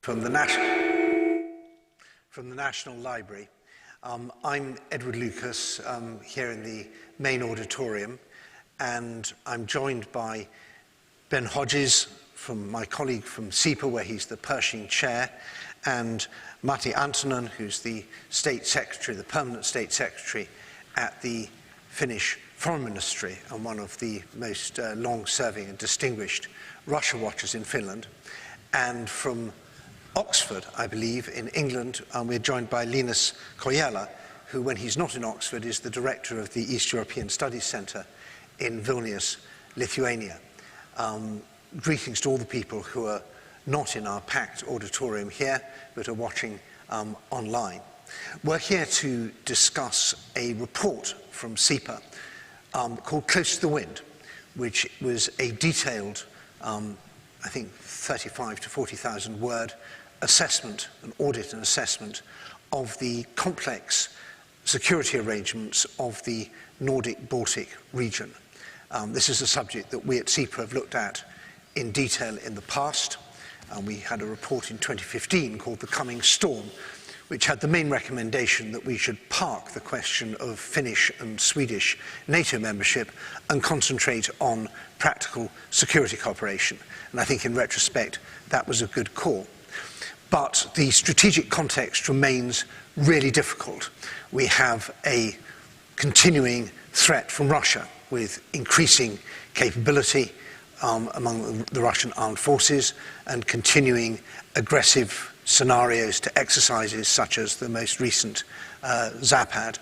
From the National Library. I'm Edward Lucas here in the main auditorium, and I'm joined by Ben Hodges, from my colleague from SIPA, where he's the Pershing Chair, and Matti Antonen, who's the State Secretary, the Permanent State Secretary at the Finnish Foreign Ministry, and one of the most long-serving and distinguished Russia watchers in Finland. And from Oxford, I believe, in England, we're joined by Linus Kojala, who, when he's not in Oxford, is the director of the East European Studies Centre in Vilnius, Lithuania. Greetings to all the people who are not in our packed auditorium here, but are watching online. We're here to discuss a report from SIPA called Close to the Wind, which was a detailed, I think, 35 to 40,000 word assessment, an audit and assessment of the complex security arrangements of the Nordic-Baltic region. This is a subject that we at SIPA have looked at in detail in the past. We had a report in 2015 called The Coming Storm, which had the main recommendation that we should park the question of Finnish and Swedish NATO membership and concentrate on practical security cooperation. And I think in retrospect, that was a good call. But the strategic context remains really difficult. We have a continuing threat from Russia with increasing capability among the Russian armed forces and continuing aggressive scenarios to exercises such as the most recent Zapad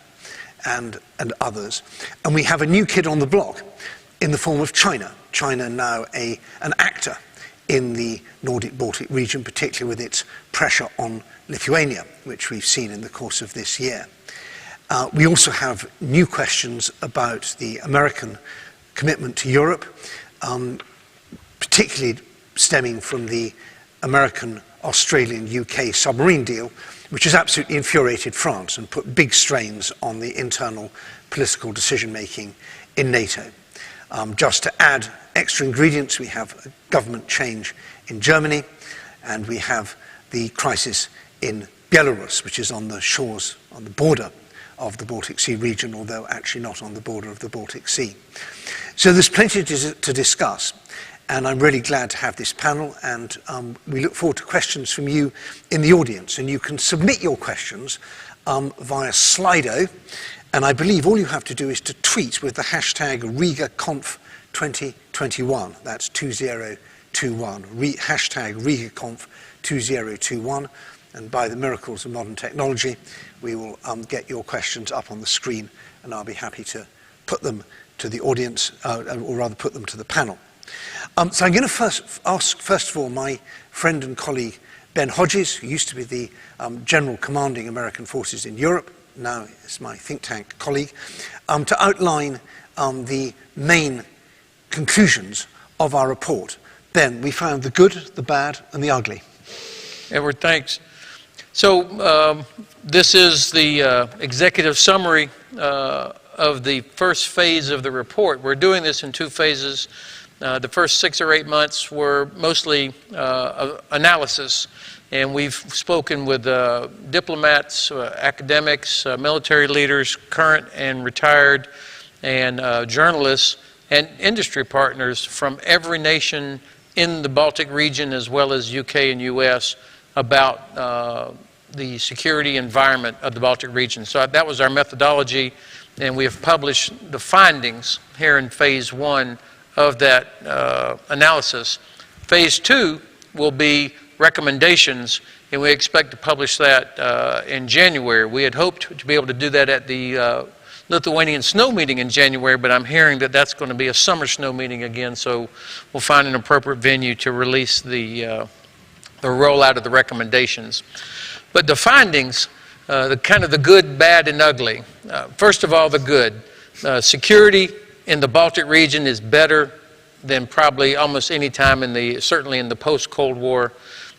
and others. And we have a new kid on the block in the form of China. China now an actor in the Nordic-Baltic region, particularly with its pressure on Lithuania, which we've seen in the course of this year. We also have new questions about the American commitment to Europe, particularly stemming from the American-Australian-UK submarine deal, which has absolutely infuriated France and put big strains on the internal political decision-making in NATO. Just to add extra ingredients, we have a government change in Germany, and we have the crisis in Belarus, which is on the shores, on the border of the Baltic Sea region, although actually not on the border of the Baltic Sea. So there's plenty to discuss, and I'm really glad to have this panel, and we look forward to questions from you in the audience. And you can submit your questions via Slido, and I believe all you have to do is to tweet with the hashtag RigaConf2021. That's 2021, hashtag RigaConf2021. And by the miracles of modern technology, we will get your questions up on the screen, and I'll be happy to put them to the audience, or rather put them to the panel. So I'm going to ask, first of all, my friend and colleague Ben Hodges, who used to be the General Commanding American Forces in Europe, now is my think tank colleague, to outline the main conclusions of our report. Ben, we found the good, the bad, and the ugly. Edward, thanks. So this is the executive summary of the first phase of the report. We're doing this in two phases. The first 6 or 8 months were mostly analysis, and we've spoken with diplomats, academics, military leaders, current and retired, and journalists and industry partners from every nation in the Baltic region, as well as UK and US, about the security environment of the Baltic region. So that was our methodology, and we have published the findings here in phase 1 of that analysis. Phase 2 will be recommendations, and we expect to publish that in January. We had hoped to be able to do that at the Lithuanian snow meeting in January, but I'm hearing that that's going to be a summer snow meeting again, so we'll find an appropriate venue to release the rollout of the recommendations. But the findings, the kind of the good, bad, and ugly. First of all, the good. Security in the Baltic region is better than probably almost any time certainly in the post-Cold War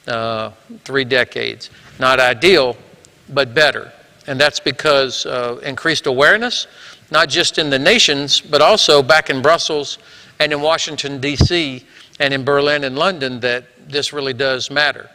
3 decades. Not ideal, but better. And that's because of increased awareness, not just in the nations, but also back in Brussels and in Washington, D.C., and in Berlin and London, that this really does matter.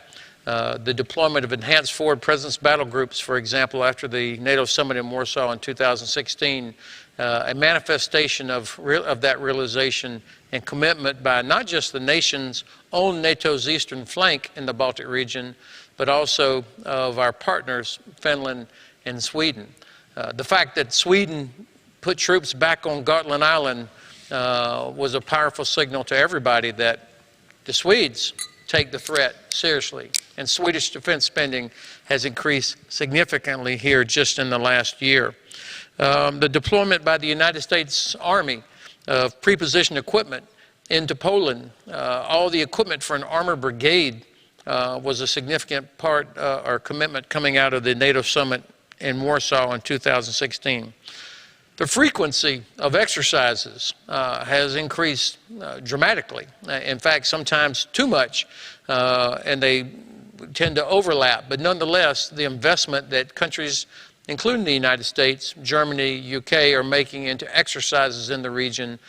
the deployment of enhanced forward presence battle groups, for example, after the NATO summit in Warsaw in 2016, a manifestation of that realization and commitment by not just the nations on NATO's eastern flank in the Baltic region, but also of our partners, Finland and Sweden. The fact that Sweden put troops back on Gotland Island was a powerful signal to everybody that the Swedes take the threat seriously. And Swedish defense spending has increased significantly here just in the last year. The deployment by the United States Army of pre-positioned equipment into Poland, all the equipment for an armor brigade was a significant part or commitment coming out of the NATO summit in Warsaw in 2016. The frequency of exercises has increased dramatically. In fact, sometimes too much, and they tend to overlap. But nonetheless, the investment that countries, including the United States, Germany, UK, are making into exercises in the region,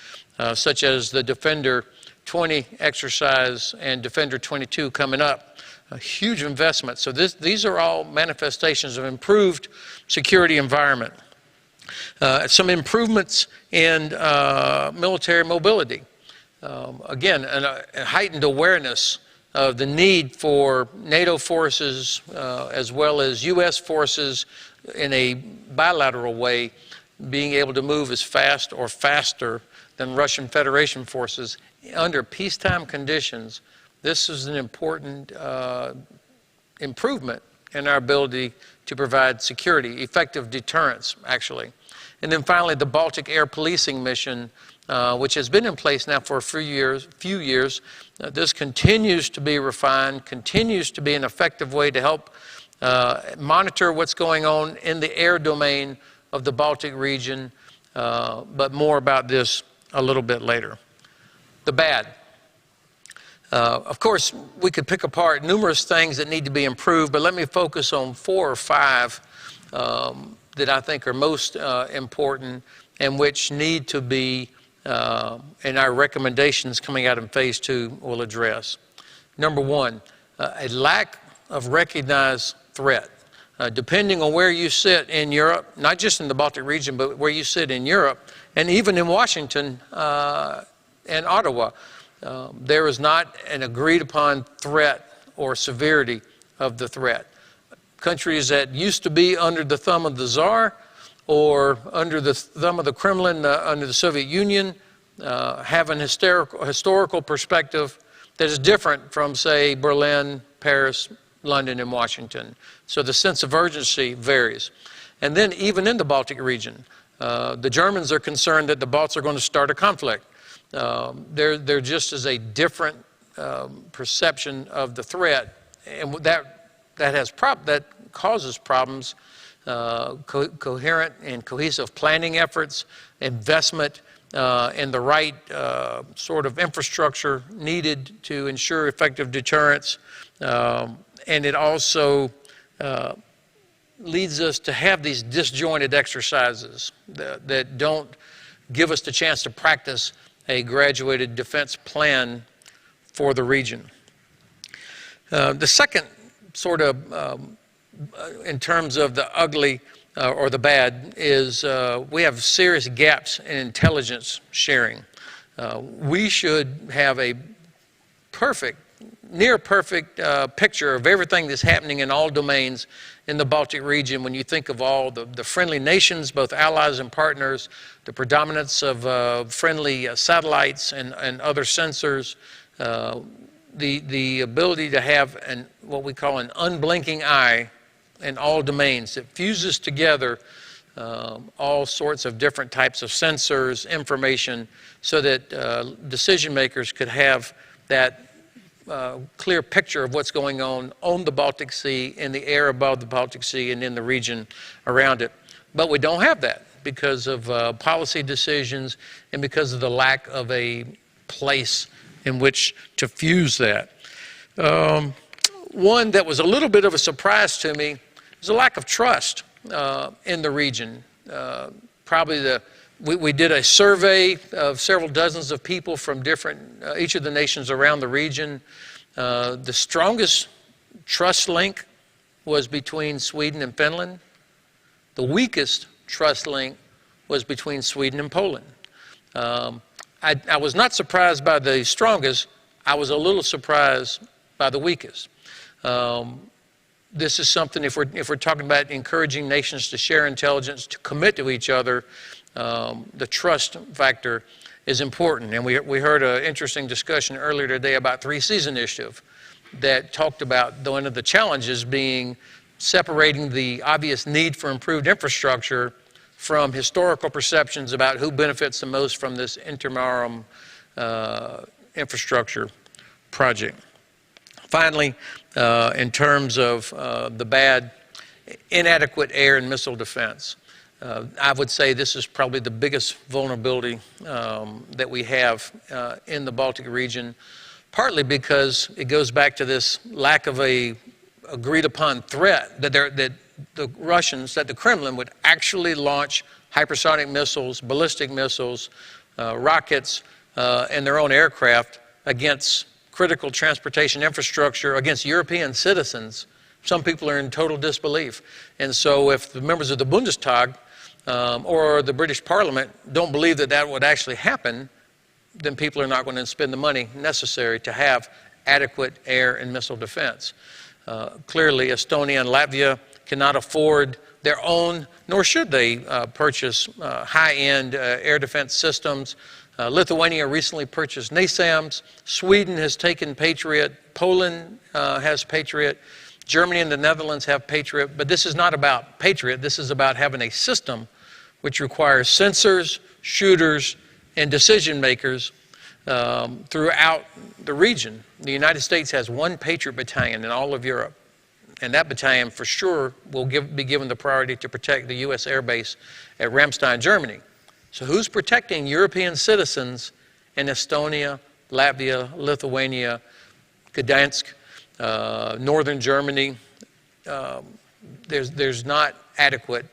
such as the Defender 20 exercise and Defender 22 coming up. A huge investment. So these are all manifestations of improved security environment. Some improvements in military mobility. Again, a heightened awareness of the need for NATO forces as well as U.S. forces in a bilateral way being able to move as fast or faster than Russian Federation forces under peacetime conditions. This is an important improvement in our ability to provide security, effective deterrence, actually. And then finally, the Baltic Air Policing Mission, which has been in place now for a few years. This continues to be refined, continues to be an effective way to help monitor what's going on in the air domain of the Baltic region, but more about this a little bit later. The bad. Of course, we could pick apart numerous things that need to be improved, but let me focus on 4 or 5 that I think are most important and which need to be, and our recommendations coming out in Phase 2 will address. Number 1, a lack of recognized threat. Depending on where you sit in Europe, not just in the Baltic region, but where you sit in Europe, and even in Washington and Ottawa, there is not an agreed upon threat or severity of the threat. Countries that used to be under the thumb of the Tsar or under the thumb of the Kremlin under the Soviet Union have an historical perspective that is different from, say, Berlin, Paris, London, and Washington. So the sense of urgency varies. And then even in the Baltic region, the Germans are concerned that the Balts are going to start a conflict. There just is a different perception of the threat, and that causes problems. Coherent and cohesive planning efforts, investment in the right sort of infrastructure needed to ensure effective deterrence, and it also leads us to have these disjointed exercises that don't give us the chance to practice a graduated defense plan for the region. The second sort of, in terms of the ugly or the bad, is we have serious gaps in intelligence sharing. We should have a perfect, near perfect picture of everything that's happening in all domains in the Baltic region when you think of all the friendly nations, both allies and partners, the predominance of friendly satellites and other sensors, the ability to have what we call an unblinking eye in all domains that fuses together all sorts of different types of sensors, information, so that decision makers could have that clear picture of what's going on the Baltic Sea, in the air above the Baltic Sea, and in the region around it. But we don't have that because of policy decisions and because of the lack of a place in which to fuse that. One that was a little bit of a surprise to me is a lack of trust in the region. We did a survey of several dozens of people from each of the nations around the region. The strongest trust link was between Sweden and Finland. The weakest trust link was between Sweden and Poland. I was not surprised by the strongest. I was a little surprised by the weakest. This is something, if we're talking about encouraging nations to share intelligence, to commit to each other, the trust factor is important. And we heard an interesting discussion earlier today about 3 Cs initiative that talked about one of the challenges being separating the obvious need for improved infrastructure from historical perceptions about who benefits the most from this interim infrastructure project. Finally, in terms of the bad, inadequate air and missile defense, I would say this is probably the biggest vulnerability that we have in the Baltic region, partly because it goes back to this lack of a agreed upon threat that the Russians, that the Kremlin would actually launch hypersonic missiles, ballistic missiles, rockets, and their own aircraft against critical transportation infrastructure, against European citizens. Some people are in total disbelief. And so if the members of the Bundestag or the British Parliament don't believe that that would actually happen, then people are not going to spend the money necessary to have adequate air and missile defense. Clearly, Estonia and Latvia cannot afford their own, nor should they purchase high-end air defense systems. Lithuania recently purchased NASAMS. Sweden has taken Patriot. Poland has Patriot. Germany and the Netherlands have Patriot. But this is not about Patriot. This is about having a system which requires sensors, shooters, and decision makers throughout the region. The United States has 1 Patriot battalion in all of Europe. And that battalion for sure will be given the priority to protect the U.S. Air Base at Ramstein, Germany. So who's protecting European citizens in Estonia, Latvia, Lithuania, Gdansk, northern Germany? There's not adequate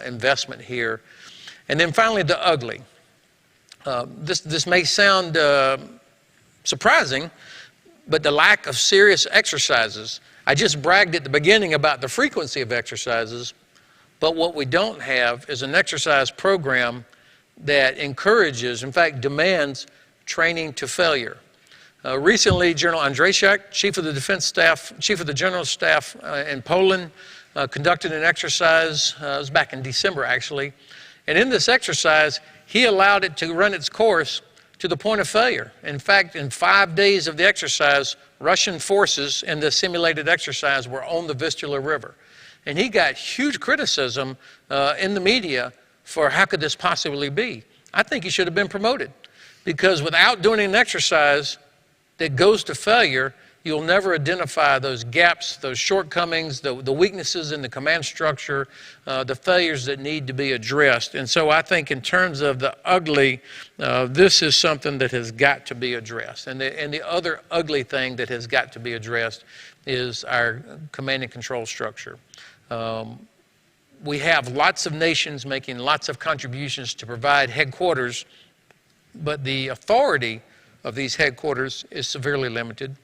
investment here. And then finally, the ugly. This may sound surprising, but the lack of serious exercises. I just bragged at the beginning about the frequency of exercises, but what we don't have is an exercise program that encourages, in fact, demands training to failure. Recently, General Andrzejczak, Chief of the Defense Staff, Chief of the General Staff in Poland, conducted an exercise, it was back in December actually, and in this exercise, he allowed it to run its course to the point of failure. In fact, in 5 days of the exercise, Russian forces in the simulated exercise were on the Vistula River. And he got huge criticism in the media for how could this possibly be. I think he should have been promoted, because without doing an exercise that goes to failure, you'll never identify those gaps, those shortcomings, the weaknesses in the command structure, the failures that need to be addressed. And so I think in terms of the ugly, this is something that has got to be addressed. And the other ugly thing that has got to be addressed is our command and control structure. We have lots of nations making lots of contributions to provide headquarters, but the authority of these headquarters is severely limited.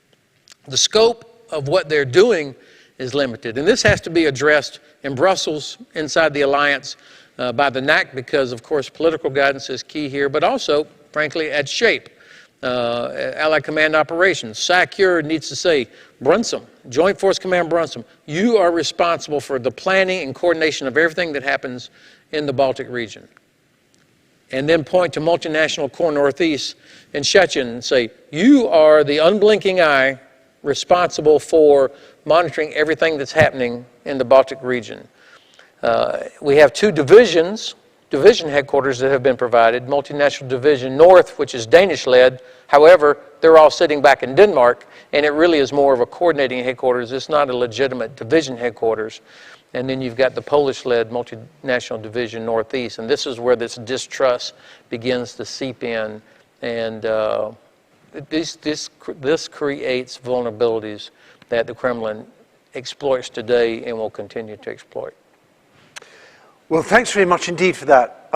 The scope of what they're doing is limited. And this has to be addressed in Brussels, inside the alliance, by the NAC, because, of course, political guidance is key here, but also, frankly, at SHAPE, Allied Command Operations. SACEUR needs to say, Brunsum, Joint Force Command Brunsum, you are responsible for the planning and coordination of everything that happens in the Baltic region. And then point to Multinational Corps Northeast and Szczecin and say, you are the unblinking eye responsible for monitoring everything that's happening in the Baltic region. We have 2 division headquarters that have been provided, Multinational Division North, which is Danish-led. However, they're all sitting back in Denmark, and it really is more of a coordinating headquarters. It's not a legitimate division headquarters. And then you've got the Polish-led Multinational Division Northeast, and this is where this distrust begins to seep in, and this creates vulnerabilities that the Kremlin exploits today and will continue to exploit. Well, thanks very much indeed for that,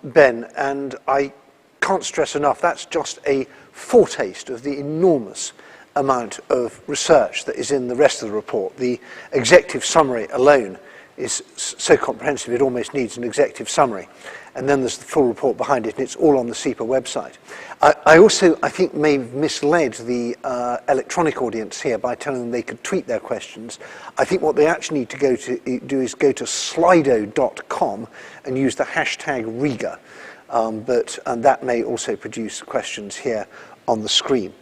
Ben, and I can't stress enough, that's just a foretaste of the enormous amount of research that is in the rest of the report. The executive summary alone is so comprehensive it almost needs an executive summary. And then there's the full report behind it, and it's all on the SEPA website. I also, I think, may have misled the electronic audience here by telling them they could tweet their questions. I think what they actually need to do is go to slido.com and use the hashtag Riga. And that may also produce questions here on the screen.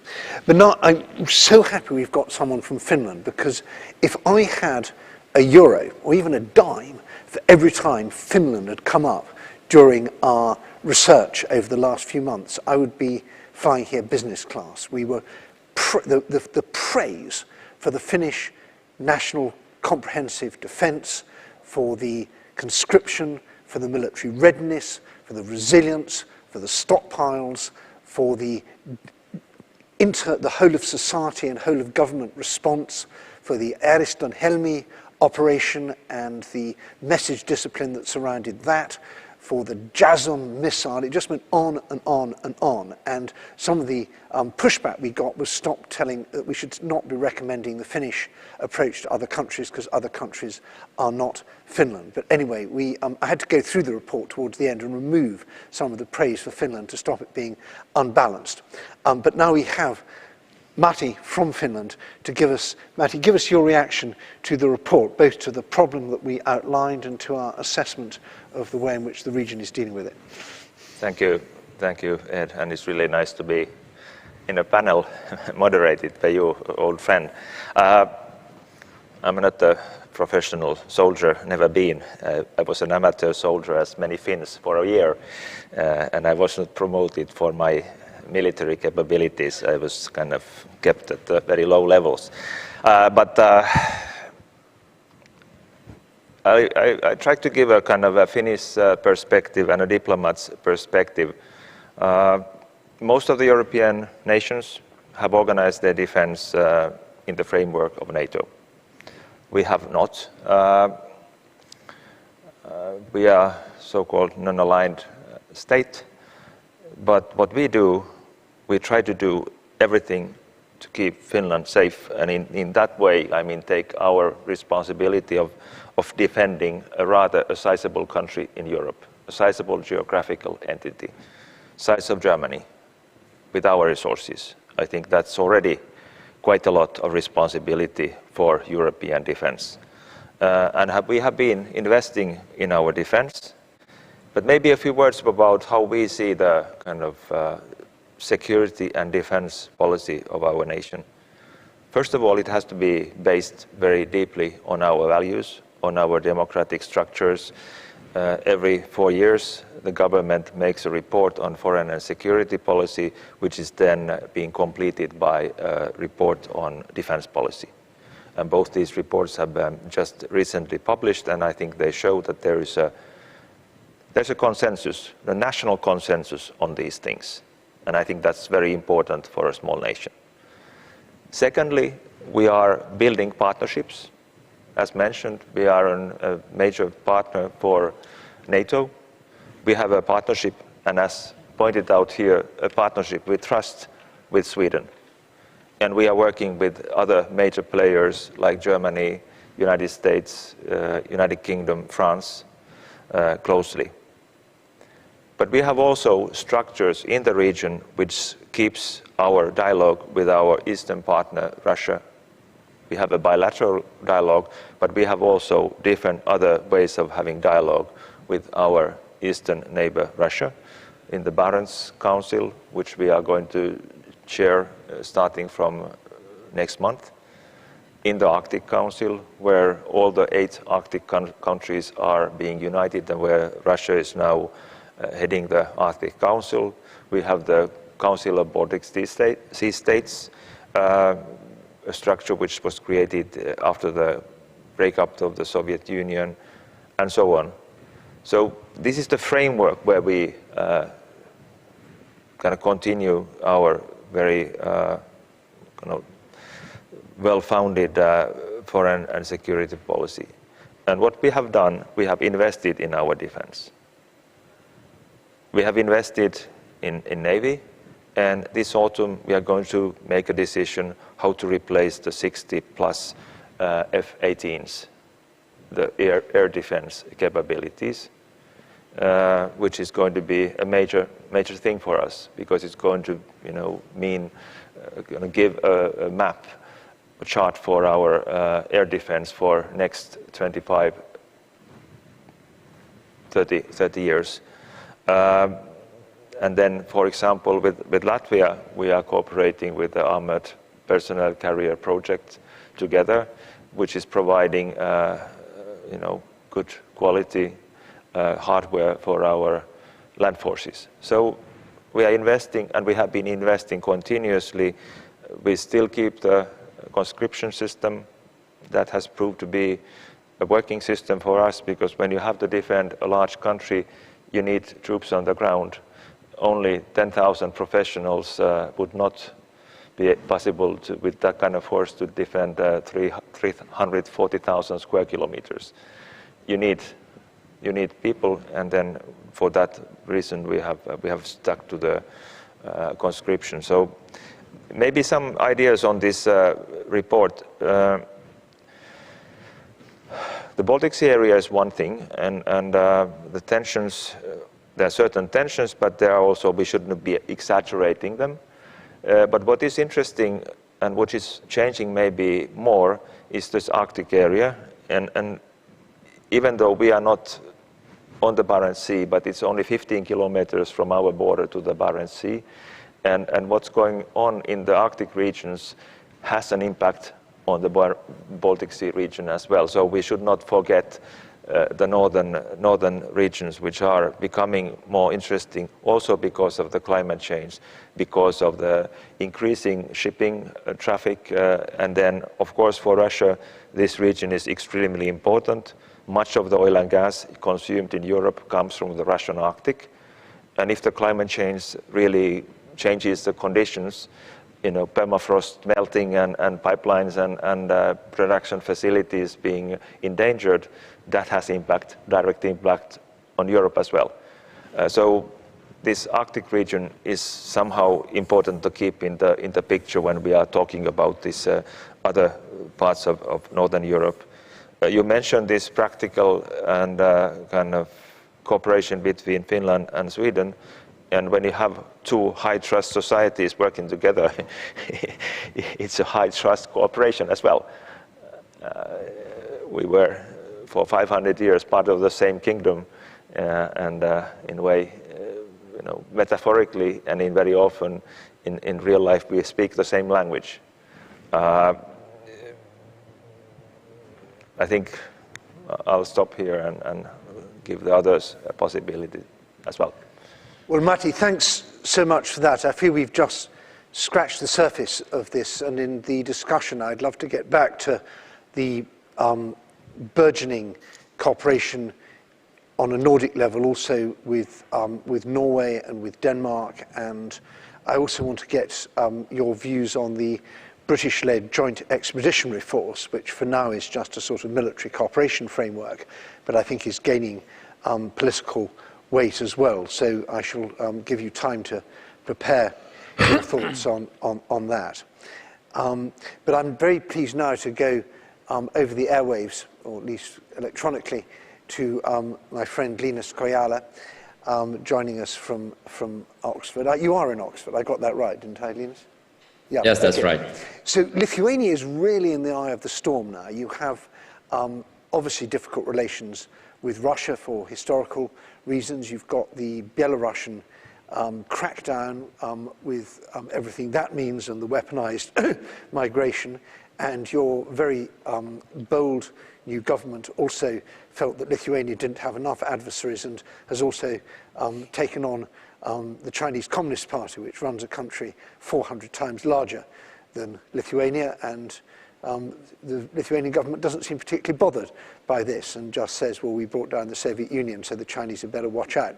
But now I'm so happy we've got someone from Finland, because if I had a euro or even a dime for every time Finland had come up during our research over the last few months, I would be flying here business class. We were the praise for the Finnish national comprehensive defence, for the conscription, for the military readiness, for the resilience, for the stockpiles, for the whole of society and whole of government response, for the Ariston Helmi operation and the message discipline that surrounded that, for the JASM missile. It just went on and on and on. And some of the pushback we got was stop telling that we should not be recommending the Finnish approach to other countries because other countries are not Finland. But anyway, I had to go through the report towards the end and remove some of the praise for Finland to stop it being unbalanced. But now we have Matti from Finland to give us your reaction to the report, both to the problem that we outlined and to our assessment of the way in which the region is dealing with it. Thank you, Ed, and it's really nice to be in a panel moderated by you, old friend. I'm not a professional soldier, never been. I was an amateur soldier, as many Finns, for a year, and I was not promoted for my military capabilities. I was kind of kept at very low levels. But I tried to give a kind of a Finnish perspective and a diplomat's perspective. Most of the European nations have organized their defense in the framework of NATO. We have not. We are so-called non-aligned state, but what we do, we try to do everything to keep Finland safe, and in that way, I mean, take our responsibility of defending a sizable country in Europe, a sizable geographical entity, size of Germany, with our resources. I think that's already quite a lot of responsibility for European defense. And we have been investing in our defense, but maybe a few words about how we see the kind of security and defense policy of our nation. First of all, it has to be based very deeply on our values, on our democratic structures. Every 4 years, the government makes a report on foreign and security policy, which is then being completed by a report on defense policy. And both these reports have been just recently published, and I think they show that there's a consensus, a national consensus on these things. And I think that's very important for a small nation. Secondly, we are building partnerships. As mentioned, we are a major partner for NATO. We have a partnership, and as pointed out here, a partnership with trust with Sweden. And we are working with other major players like Germany, United States, United Kingdom, France, closely. But we have also structures in the region which keeps our dialogue with our eastern partner, Russia. We have a bilateral dialogue, but we have also different other ways of having dialogue with our eastern neighbor, Russia, in the Barents Council, which we are going to chair starting from next month, in the Arctic Council, where all the 8 Arctic countries are being united and where Russia is now heading the Arctic Council. We have the Council of Baltic Sea States, a structure which was created after the breakup of the Soviet Union, and so on. So this is the framework where we kind of continue our very kind of well-founded foreign and security policy. And what we have done, we have invested in our defense. We have invested in Navy, And this autumn, we are going to make a decision how to replace the 60 plus F-18s, the air defense capabilities, which is going to be a major thing for us, because it's going to, mean going to give a map, a chart for our air defense for next 25, 30 years. And then, for example, with Latvia, we are cooperating with the Armored Personnel Carrier Project together, which is providing, good quality hardware for our land forces. So we are investing, and we have been investing continuously. We still keep the conscription system. That has proved to be a working system for us, because when you have to defend a large country, you need troops on the ground. Only 10,000 professionals would not be possible with that kind of force to defend 340,000 square kilometers. You need people, and then for that reason we have stuck to the conscription. So maybe some ideas on this report. The Baltic Sea area is one thing, and the tensions. There are certain tensions, but there are also, we shouldn't be exaggerating them. But what is interesting and what is changing maybe more is this Arctic area. And even though we are not on the Barents Sea, but it's only 15 kilometers from our border to the Barents Sea. And what's going on in the Arctic regions has an impact on the Baltic Sea region as well. So we should not forget the northern regions, which are becoming more interesting also because of the climate change, because of the increasing shipping traffic, and then of course for Russia this region is extremely important. Much of the oil and gas consumed in Europe comes from the Russian Arctic, and if the climate change really changes the conditions, permafrost melting and pipelines and production facilities being endangered, that has direct impact on Europe as well. So this Arctic region is somehow important to keep in the picture when we are talking about these other parts of Northern Europe. You mentioned this practical and kind of cooperation between Finland and Sweden. And when you have two high-trust societies working together, it's a high-trust cooperation as well. We were, for 500 years, part of the same kingdom, and in a way, metaphorically and in very often in real life, we speak the same language. I think I'll stop here and give the others a possibility as well. Well, Matti, thanks so much for that. I feel we've just scratched the surface of this, and in the discussion, I'd love to get back to the burgeoning cooperation on a Nordic level, also with Norway and with Denmark, and I also want to get your views on the British-led Joint Expeditionary Force, which for now is just a sort of military cooperation framework, but I think is gaining political weight as well. So I shall give you time to prepare your thoughts on that. But I'm very pleased now to go over the airwaves, or at least electronically, to my friend Linus Kojala, joining us from Oxford. You are in Oxford, I got that right, didn't I, Linus? Yeah, yes, that's right. So Lithuania is really in the eye of the storm now. You have obviously difficult relations with Russia for historical reasons. You've got the Belarusian crackdown with everything that means and the weaponized migration. And your very bold new government also felt that Lithuania didn't have enough adversaries and has also taken on the Chinese Communist Party, which runs a country 400 times larger than Lithuania. And the Lithuanian government doesn't seem particularly bothered by this and just says, well, we brought down the Soviet Union, so the Chinese had better watch out.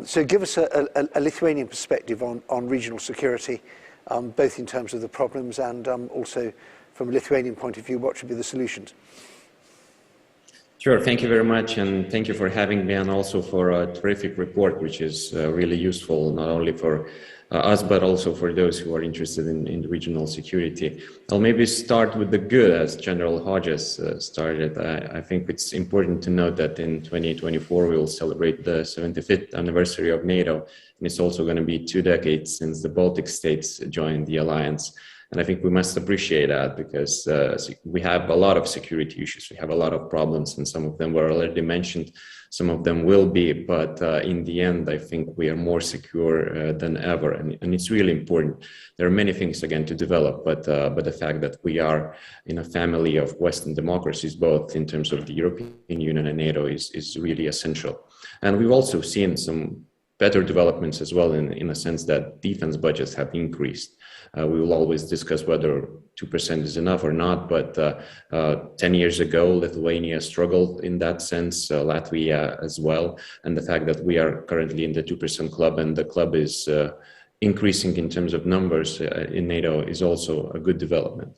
So give us a Lithuanian perspective on regional security, both in terms of the problems and also from a Lithuanian point of view, what should be the solutions? Sure, thank you very much, and thank you for having me, and also for a terrific report, which is really useful not only for us, but also for those who are interested in regional security. I'll maybe start with the good, as General Hodges started. I think it's important to note that in 2024, we will celebrate the 75th anniversary of NATO, and it's also going to be 2 decades since the Baltic states joined the alliance. And I think we must appreciate that, because we have a lot of security issues. We have a lot of problems, and some of them were already mentioned. Some of them will be, but in the end, I think we are more secure than ever. And it's really important. There are many things, again, to develop, but the fact that we are in a family of Western democracies, both in terms of the European Union and NATO, is really essential. And we've also seen some better developments as well, in a sense that defense budgets have increased. We will always discuss whether 2% is enough or not, but 10 years ago, Lithuania struggled in that sense, Latvia as well. And the fact that we are currently in the 2% club, and the club is increasing in terms of numbers in NATO, is also a good development.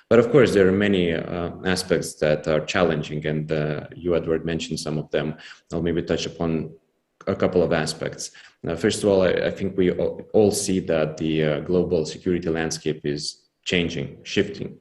But of course, there are many aspects that are challenging, and you, Edward, mentioned some of them. I'll maybe touch upon a couple of aspects. First of all, I think we all see that the global security landscape is changing, shifting.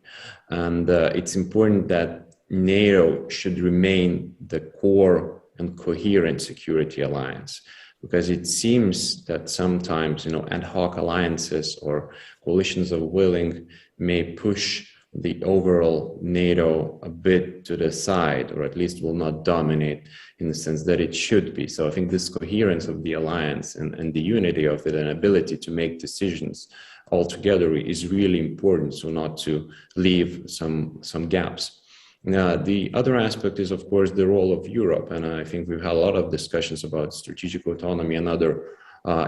And it's important that NATO should remain the core and coherent security alliance, because it seems that sometimes, ad hoc alliances or coalitions of willing may push the overall NATO a bit to the side, or at least will not dominate in the sense that it should be. So I think this coherence of the alliance and the unity of it and ability to make decisions all together is really important, so not to leave some gaps. Now, the other aspect is, of course, the role of Europe. And I think we've had a lot of discussions about strategic autonomy and other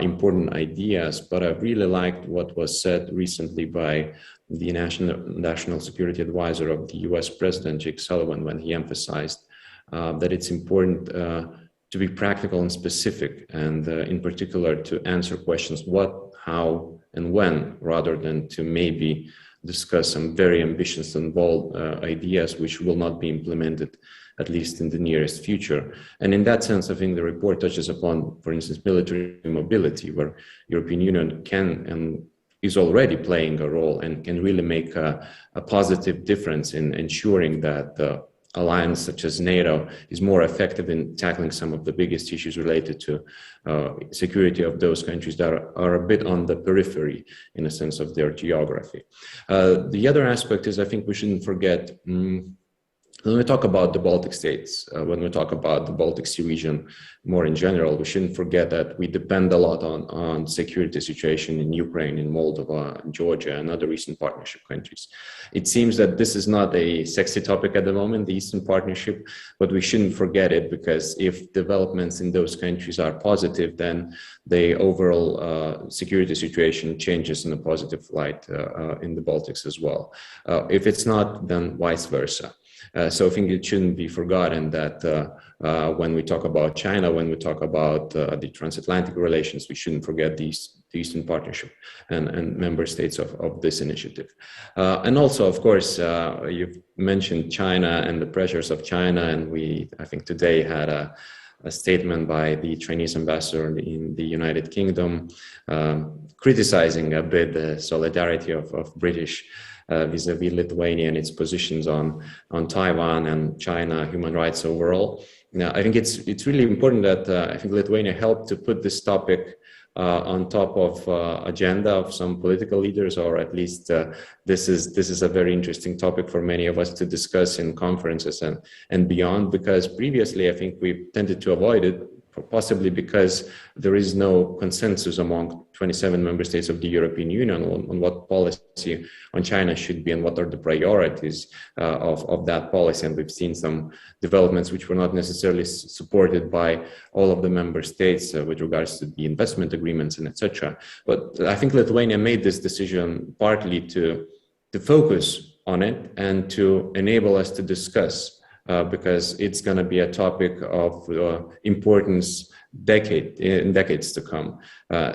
important ideas, but I really liked what was said recently by the National Security Advisor of the US President, Jake Sullivan, when he emphasized that it's important to be practical and specific, and in particular to answer questions what, how, and when, rather than to maybe discuss some very ambitious and bold ideas which will not be implemented, at least in the nearest future. And in that sense, I think the report touches upon, for instance, military mobility, where European Union can and is already playing a role and can really make a positive difference in ensuring that the alliance such as NATO is more effective in tackling some of the biggest issues related to security of those countries that are a bit on the periphery in a sense of their geography. The other aspect is, I think we shouldn't forget, when we talk about the Baltic states, when we talk about the Baltic Sea region more in general, we shouldn't forget that we depend a lot on security situation in Ukraine, in Moldova, Georgia, and other Eastern Partnership countries. It seems that this is not a sexy topic at the moment, the Eastern Partnership, but we shouldn't forget it, because if developments in those countries are positive, then the overall security situation changes in a positive light in the Baltics as well. If it's not, then vice versa. So I think it shouldn't be forgotten that when we talk about China, when we talk about the transatlantic relations, we shouldn't forget the Eastern Partnership and member states of this initiative. And also, of course, you've mentioned China and the pressures of China, and I think today had a statement by the Chinese ambassador in the United Kingdom criticizing a bit the solidarity of British vis-a-vis Lithuania and its positions on Taiwan and China human rights overall. Now, I think it's really important that I think Lithuania helped to put this topic on top of agenda of some political leaders, or at least this is a very interesting topic for many of us to discuss in conferences and beyond, because previously I think we tended to avoid it, possibly because there is no consensus among 27 member states of the European Union on what policy on China should be and what are the priorities of that policy. And we've seen some developments which were not necessarily supported by all of the member states with regards to the investment agreements and etc. But I think Lithuania made this decision partly to focus on it and to enable us to discuss because it's going to be a topic of importance in decades to come.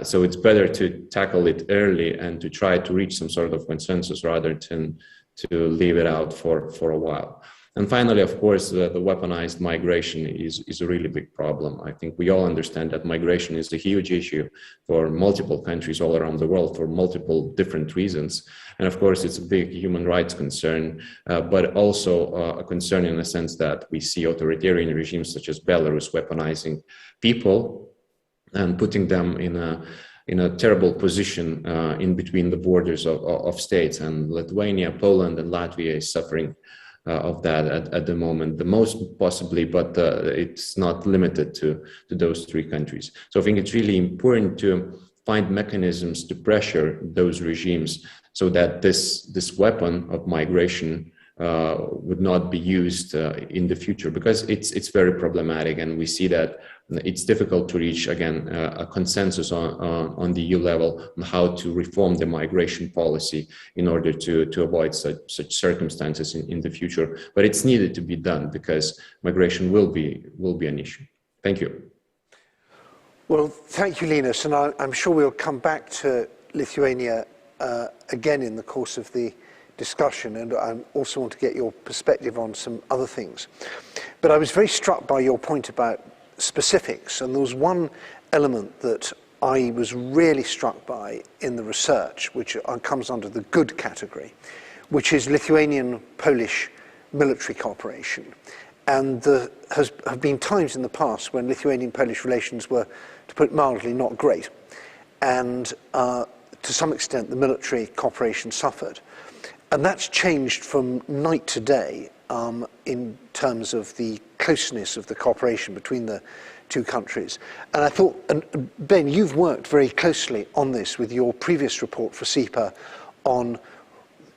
So it's better to tackle it early and to try to reach some sort of consensus rather than to leave it out for a while. And finally, of course, the weaponized migration is a really big problem. I think we all understand that migration is a huge issue for multiple countries all around the world for multiple different reasons. And of course, it's a big human rights concern, but also a concern in the sense that we see authoritarian regimes such as Belarus weaponizing people and putting them in a terrible position in between the borders of states. And Lithuania, Poland, and Latvia is suffering of that at the moment, the most possibly, but it's not limited to those three countries. So I think it's really important to find mechanisms to pressure those regimes so that this weapon of migration would not be used in the future, because it's very problematic, and we see that it's difficult to reach, again, a consensus on the EU level on how to reform the migration policy in order to avoid such circumstances in the future. But it's needed to be done because migration will be an issue. Thank you. Well, thank you, Linus, and I'm sure we'll come back to Lithuania again in the course of the discussion, and I also want to get your perspective on some other things. But I was very struck by your point about specifics, and there was one element that I was really struck by in the research, which comes under the good category, which is Lithuanian-Polish military cooperation. And there have been times in the past when Lithuanian-Polish relations were, to put it mildly, not great. And to some extent, the military cooperation suffered. And that's changed from night to day in terms of the closeness of the cooperation between the two countries. And I thought, and Ben, you've worked very closely on this with your previous report for SIPA on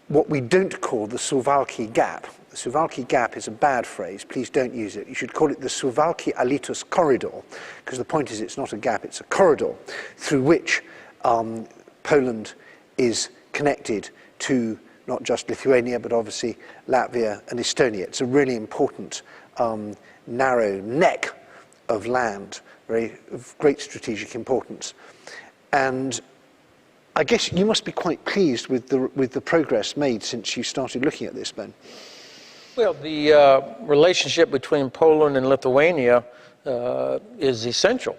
what we don't call the Suwałki Gap. The Suwałki Gap is a bad phrase, please don't use it. You should call it the Suwałki-Alytus Corridor, because the point is it's not a gap, it's a corridor through which Poland is connected to not just Lithuania, but obviously Latvia and Estonia. It's a really important narrow neck of land, of great strategic importance. And I guess you must be quite pleased with the progress made since you started looking at this, Ben. Well, the relationship between Poland and Lithuania is essential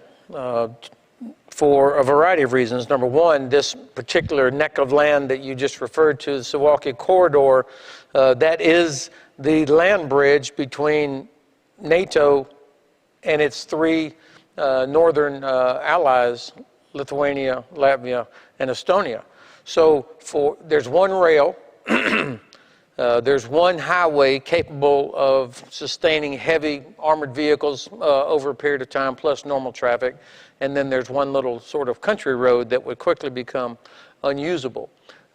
for a variety of reasons. Number one, this particular neck of land that you just referred to, the Suwałki Corridor, that is the land bridge between NATO and its three northern allies, Lithuania, Latvia, and Estonia. So there's one rail, there's one highway capable of sustaining heavy armored vehicles over a period of time, plus normal traffic. And then there's one little sort of country road that would quickly become unusable.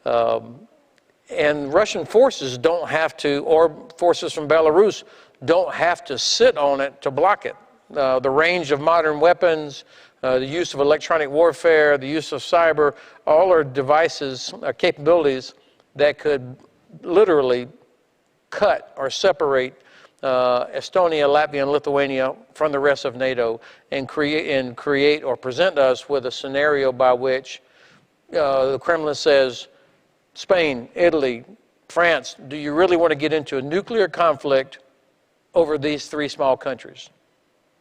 And Russian forces don't have to, or forces from Belarus, don't have to sit on it to block it. The range of modern weapons, the use of electronic warfare, the use of cyber, all are devices, capabilities that could literally cut or separate Estonia, Latvia, and Lithuania from the rest of NATO and create or present us with a scenario by which the Kremlin says, Spain, Italy, France, do you really want to get into a nuclear conflict over these three small countries?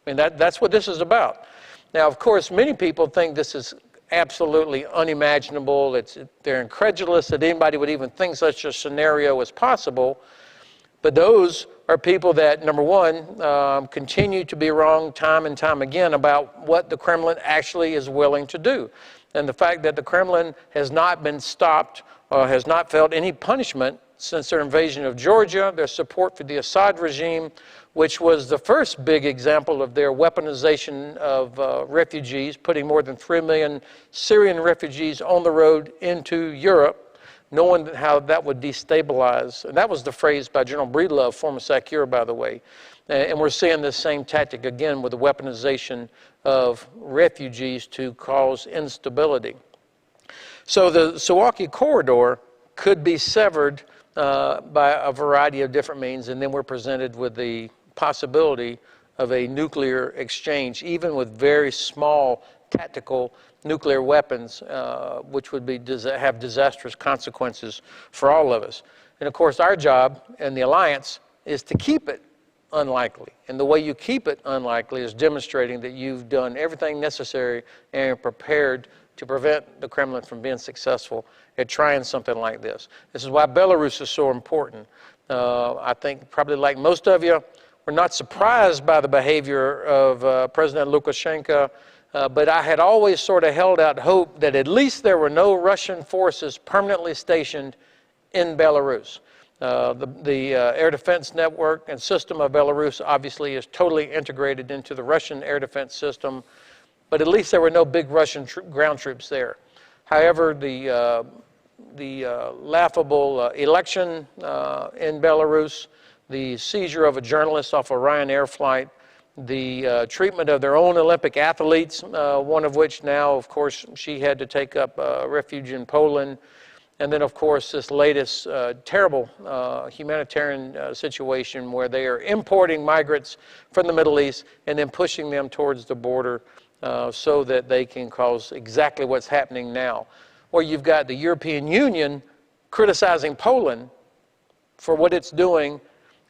I mean, that's what this is about. Now, of course, many people think this is absolutely unimaginable. They're incredulous that anybody would even think such a scenario is possible. But those are people that, number one, continue to be wrong time and time again about what the Kremlin actually is willing to do. And the fact that the Kremlin has not been stopped or has not felt any punishment since their invasion of Georgia, their support for the Assad regime, which was the first big example of their weaponization of refugees, putting more than 3 million Syrian refugees on the road into Europe, knowing how that would destabilize. And that was the phrase by General Breedlove, former SACEUR, by the way. And we're seeing this same tactic again with the weaponization of refugees to cause instability. So the Suwałki Corridor could be severed by a variety of different means, and then we're presented with the possibility of a nuclear exchange, even with very small tactical nuclear weapons, which would have disastrous consequences for all of us. And of course, our job in the alliance is to keep it unlikely. And the way you keep it unlikely is demonstrating that you've done everything necessary and prepared to prevent the Kremlin from being successful at trying something like this. This is why Belarus is so important. I think probably like most of you, we're not surprised by the behavior of President Lukashenko, but I had always sort of held out hope that at least there were no Russian forces permanently stationed in Belarus. The air defense network and system of Belarus obviously is totally integrated into the Russian air defense system, but at least there were no big Russian ground troops there. However, the laughable election in Belarus, the seizure of a journalist off a Ryanair flight, the treatment of their own Olympic athletes, one of which now, of course, she had to take up refuge in Poland. And then, of course, this latest terrible humanitarian situation where they are importing migrants from the Middle East and then pushing them towards the border so that they can cause exactly what's happening now. Or you've got the European Union criticizing Poland for what it's doing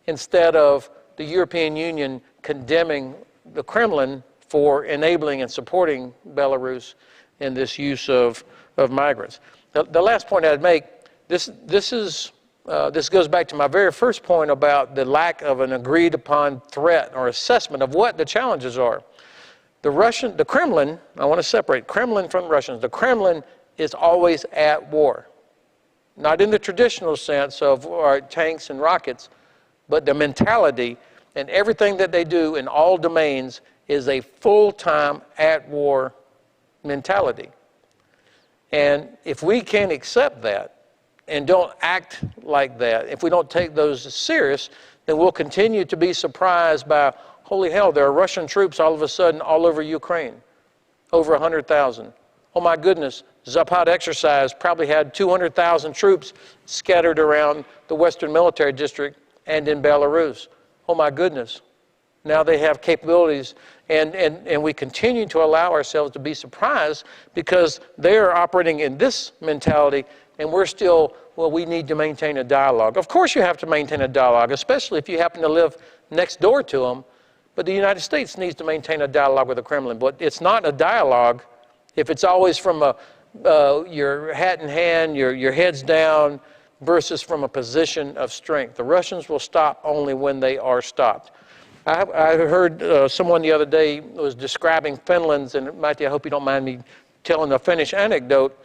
instead of the European Union condemning the Kremlin for enabling and supporting Belarus in this use of migrants. The last point I'd make, this goes back to my very first point about the lack of an agreed upon threat or assessment of what the challenges are. The Kremlin, I want to separate Kremlin from Russians. The Kremlin is always at war. Not in the traditional sense of tanks and rockets, but the mentality and everything that they do in all domains is a full-time at-war mentality. And if we can't accept that and don't act like that, if we don't take those serious, then we'll continue to be surprised by, holy hell, there are Russian troops all of a sudden all over Ukraine, over 100,000. Oh my goodness, Zapad exercise probably had 200,000 troops scattered around the Western Military District and in Belarus. Oh my goodness. Now they have capabilities, and we continue to allow ourselves to be surprised because they're operating in this mentality, and we're still, well, we need to maintain a dialogue. Of course you have to maintain a dialogue, especially if you happen to live next door to them, but the United States needs to maintain a dialogue with the Kremlin. But it's not a dialogue if it's always from your hat in hand, your heads down, versus from a position of strength. The Russians will stop only when they are stopped. I heard someone the other day was describing Finland's, and Matti, I hope you don't mind me telling a Finnish anecdote.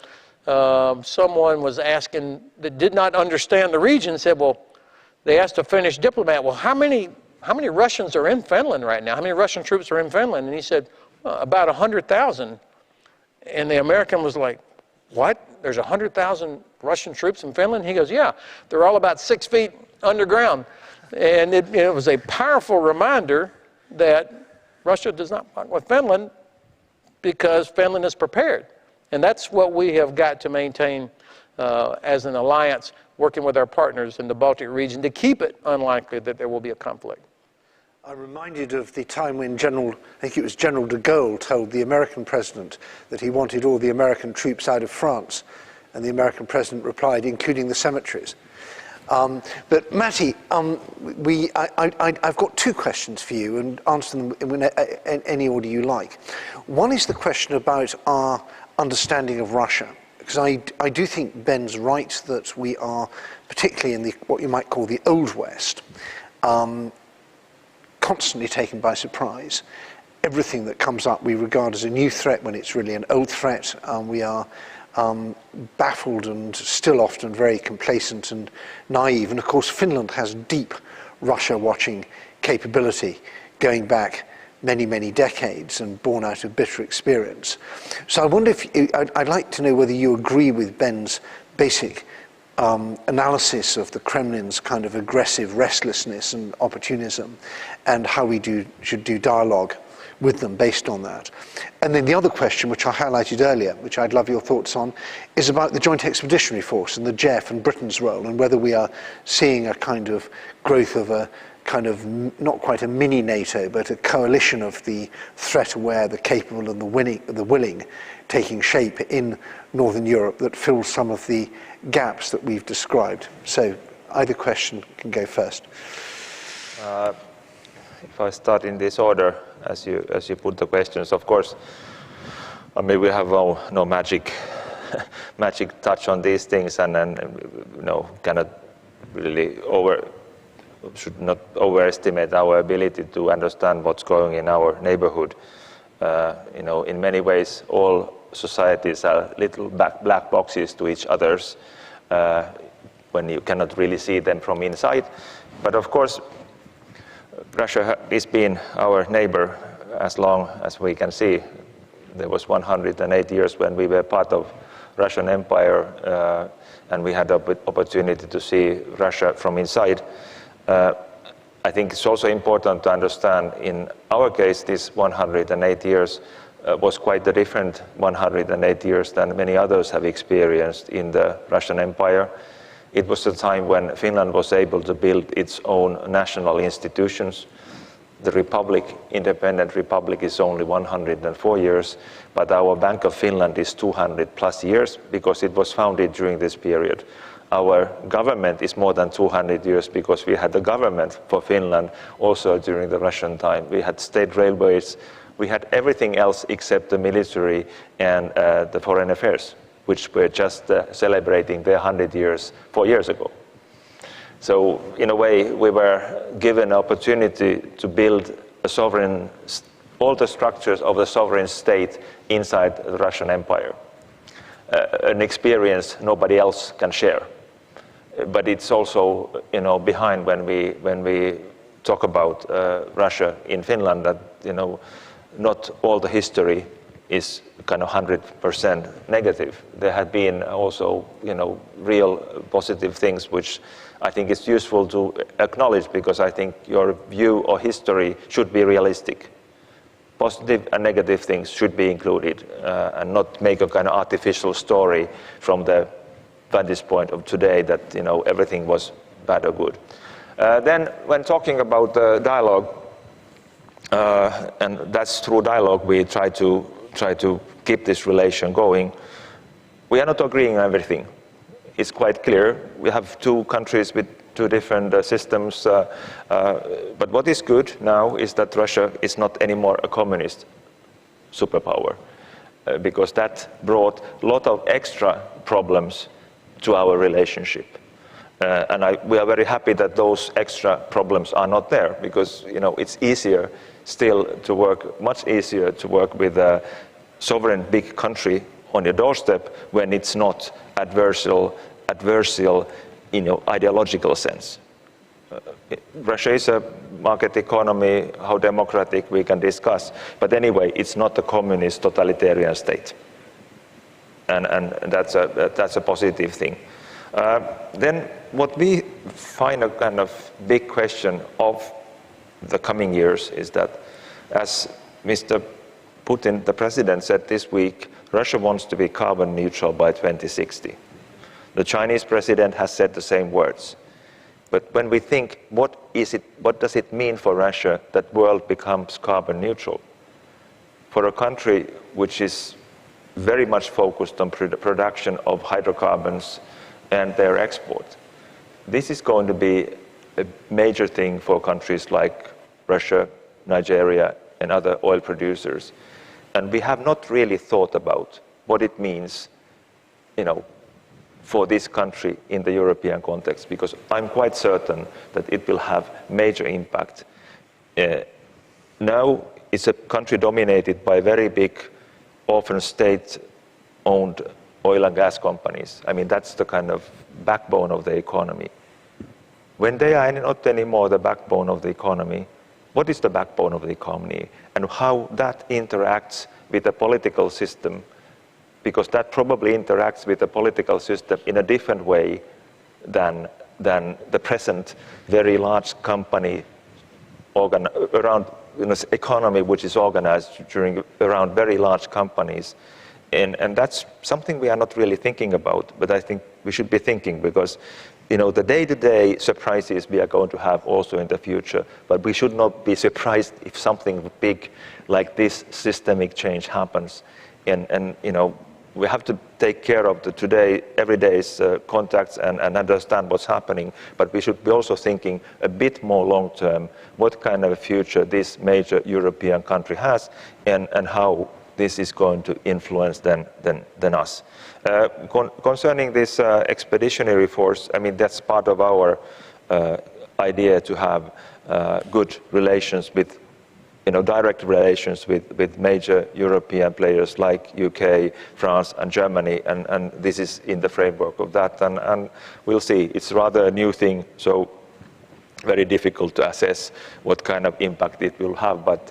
Someone was asking that did not understand the region, said, well, they asked a Finnish diplomat, well, how many Russians are in Finland right now? How many Russian troops are in Finland? And he said, well, about 100,000. And the American was like, what? There's 100,000 Russian troops in Finland? He goes, yeah, they're all about 6 feet underground. And it was a powerful reminder that Russia does not fight with Finland because Finland is prepared. And that's what we have got to maintain as an alliance, working with our partners in the Baltic region to keep it unlikely that there will be a conflict. I'm reminded of the time when I think it was General de Gaulle told the American president that he wanted all the American troops out of France. And the American president replied, including the cemeteries. But Matti, I've got two questions for you, and answer them in any order you like. One is the question about our understanding of Russia, because I do think Ben's right that we are, particularly in what you might call the Old West, constantly taken by surprise. Everything that comes up we regard as a new threat when it's really an old threat. We are baffled and still often very complacent and naive. And of course, Finland has deep Russia-watching capability going back many, many decades and born out of bitter experience. So I wonder if, I'd like to know whether you agree with Ben's basic analysis of the Kremlin's kind of aggressive restlessness and opportunism, and how we should do dialogue with them based on that. And then the other question, which I highlighted earlier, which I'd love your thoughts on, is about the Joint Expeditionary Force and the JEF and Britain's role, and whether we are seeing a kind of growth of a kind of not quite a mini NATO, but a coalition of the threat-aware, the capable and the willing taking shape in Northern Europe that fills some of the gaps that we've described. So either question can go first. If I start in this order, as you put the questions, of course, I mean, we have no magic touch on these things, and cannot really should not overestimate our ability to understand what's going in our neighborhood. In many ways, all societies are little black boxes to each others when you cannot really see them from inside. But of course, Russia has been our neighbor as long as we can see. There was 108 years when we were part of Russian Empire, and we had the opportunity to see Russia from inside. I think it's also important to understand, in our case, this 108 years was quite a different 108 years than many others have experienced in the Russian Empire. It was a time when Finland was able to build its own national institutions. The republic, independent republic, is only 104 years, but our Bank of Finland is 200 plus years because it was founded during this period. Our government is more than 200 years because we had the government for Finland also during the Russian time. We had state railways, we had everything else except the military and the foreign affairs, which were just celebrating their 100 years 4 years ago. So in a way, we were given an opportunity to build a sovereign, all the structures of the sovereign state inside the Russian Empire. An experience nobody else can share. But it's also, behind when we talk about Russia in Finland, that, not all the history is kind of 100% negative. There have been also, real positive things which I think it's useful to acknowledge, because I think your view of history should be realistic. Positive and negative things should be included, and not make a kind of artificial story from the vantage point of today that, everything was bad or good. Then when talking about the dialogue, and that's through dialogue we try to keep this relation going. We are not agreeing on everything. It's quite clear. We have two countries with two different systems. But what is good now is that Russia is not anymore a communist superpower, because that brought a lot of extra problems to our relationship. And we are very happy that those extra problems are not there, because it's easier still to work, much easier to work with a sovereign big country on your doorstep when it's not adversarial in your ideological sense. Russia is a market economy, how democratic we can discuss, but anyway, it's not a communist totalitarian state. And that's a positive thing. Then what we find a kind of big question of the coming years is that, as Mr. Putin, the president, said this week, Russia wants to be carbon neutral by 2060. The Chinese president has said the same words. But when we think, what does it mean for Russia that the world becomes carbon neutral? For a country which is very much focused on production of hydrocarbons and their export, this is going to be a major thing for countries like Russia, Nigeria, and other oil producers. And we have not really thought about what it means, for this country in the European context, because I'm quite certain that it will have major impact. Now it's a country dominated by very big, often state-owned oil and gas companies. I mean, that's the kind of backbone of the economy. When they are not anymore the backbone of the economy, what is the backbone of the economy, and how that interacts with the political system? Because that probably interacts with the political system in a different way than the present very large company around economy, which is organized around very large companies. And that's something we are not really thinking about, but I think we should be thinking, because the day-to-day surprises we are going to have also in the future, but we should not be surprised if something big like this systemic change happens. And we have to take care of the everyday's contacts and understand what's happening, but we should be also thinking a bit more long term, what kind of a future this major European country has, and how this is going to influence than us. Concerning this expeditionary force, I mean, that's part of our idea to have good relations with, direct relations with major European players like UK, France, and Germany, and this is in the framework of that, and we'll see. It's rather a new thing, so very difficult to assess what kind of impact it will have, but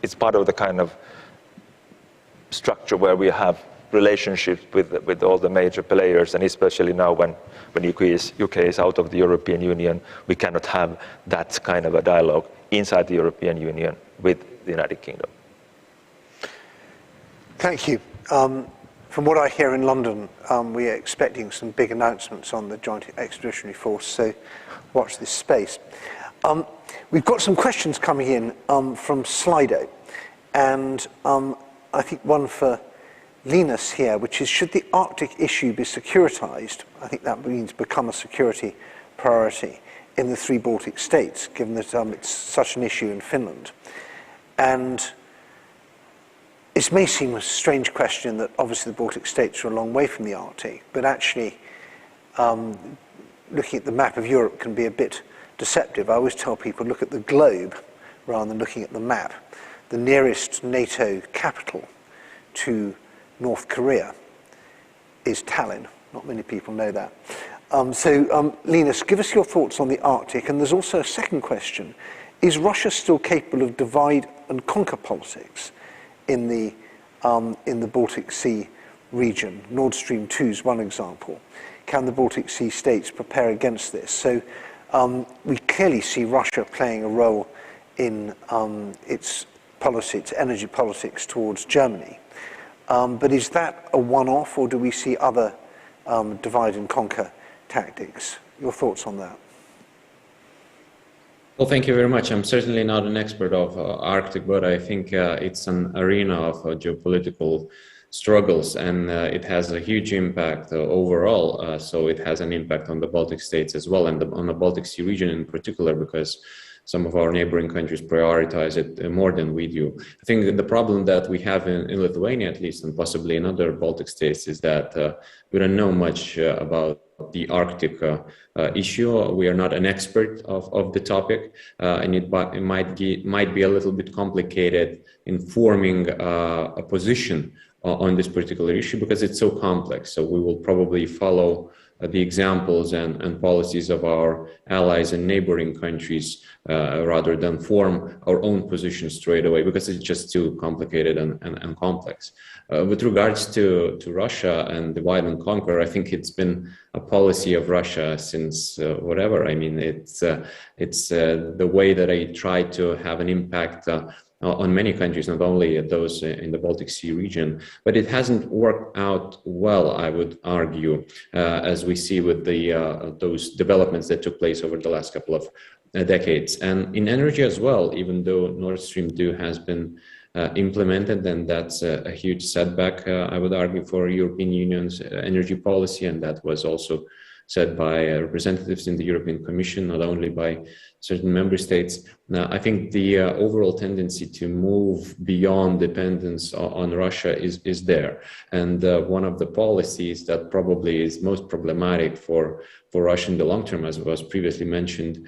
it's part of the kind of structure where we have relationships with all the major players, and especially now when UK is out of the European Union, we cannot have that kind of a dialogue inside the European Union with the United Kingdom. Thank you. From what I hear in London, we are expecting some big announcements on the Joint Expeditionary Force, so watch this space. We've got some questions coming in from Slido, and I think one for Linus here, which is, should the Arctic issue be securitized? I think that means become a security priority in the 3 Baltic states, given that it's such an issue in Finland. And it may seem a strange question that obviously the Baltic states are a long way from the Arctic, but actually looking at the map of Europe can be a bit deceptive. I always tell people, look at the globe rather than looking at the map. The nearest NATO capital to North Korea is Tallinn. Not many people know that. Linus, give us your thoughts on the Arctic. And there's also a second question. Is Russia still capable of divide and conquer politics in the Baltic Sea region? Nord Stream 2 is one example. Can the Baltic Sea states prepare against this? So we clearly see Russia playing a role in its policy, its energy politics towards Germany. But is that a one-off, or do we see other divide and conquer tactics? Your thoughts on that? Well, thank you very much. I'm certainly not an expert of Arctic, but I think it's an arena of geopolitical struggles, and it has a huge impact overall. So it has an impact on the Baltic states as well, and on the Baltic Sea region in particular, because some of our neighboring countries prioritize it more than we do. I think the problem that we have in Lithuania, at least, and possibly in other Baltic states, is that we don't know much about the Arctic issue. We are not an expert of the topic, and it might be a little bit complicated in forming a position on this particular issue because it's so complex. So we will probably follow the examples and policies of our allies and neighboring countries rather than form our own position straight away, because it's just too complicated and complex. With regards to Russia and divide and conquer, I think it's been a policy of Russia since whatever. I mean, it's the way that they try to have an impact on many countries, not only those in the Baltic Sea region, but it hasn't worked out well, I would argue, as we see with those developments that took place over the last couple of decades. And in energy as well, even though Nord Stream 2 has been implemented, then that's a huge setback, I would argue, for European Union's energy policy, and that was also said by representatives in the European Commission, not only by certain member states. Now, I think the overall tendency to move beyond dependence on Russia is there. And one of the policies that probably is most problematic for Russia in the long term, as was previously mentioned,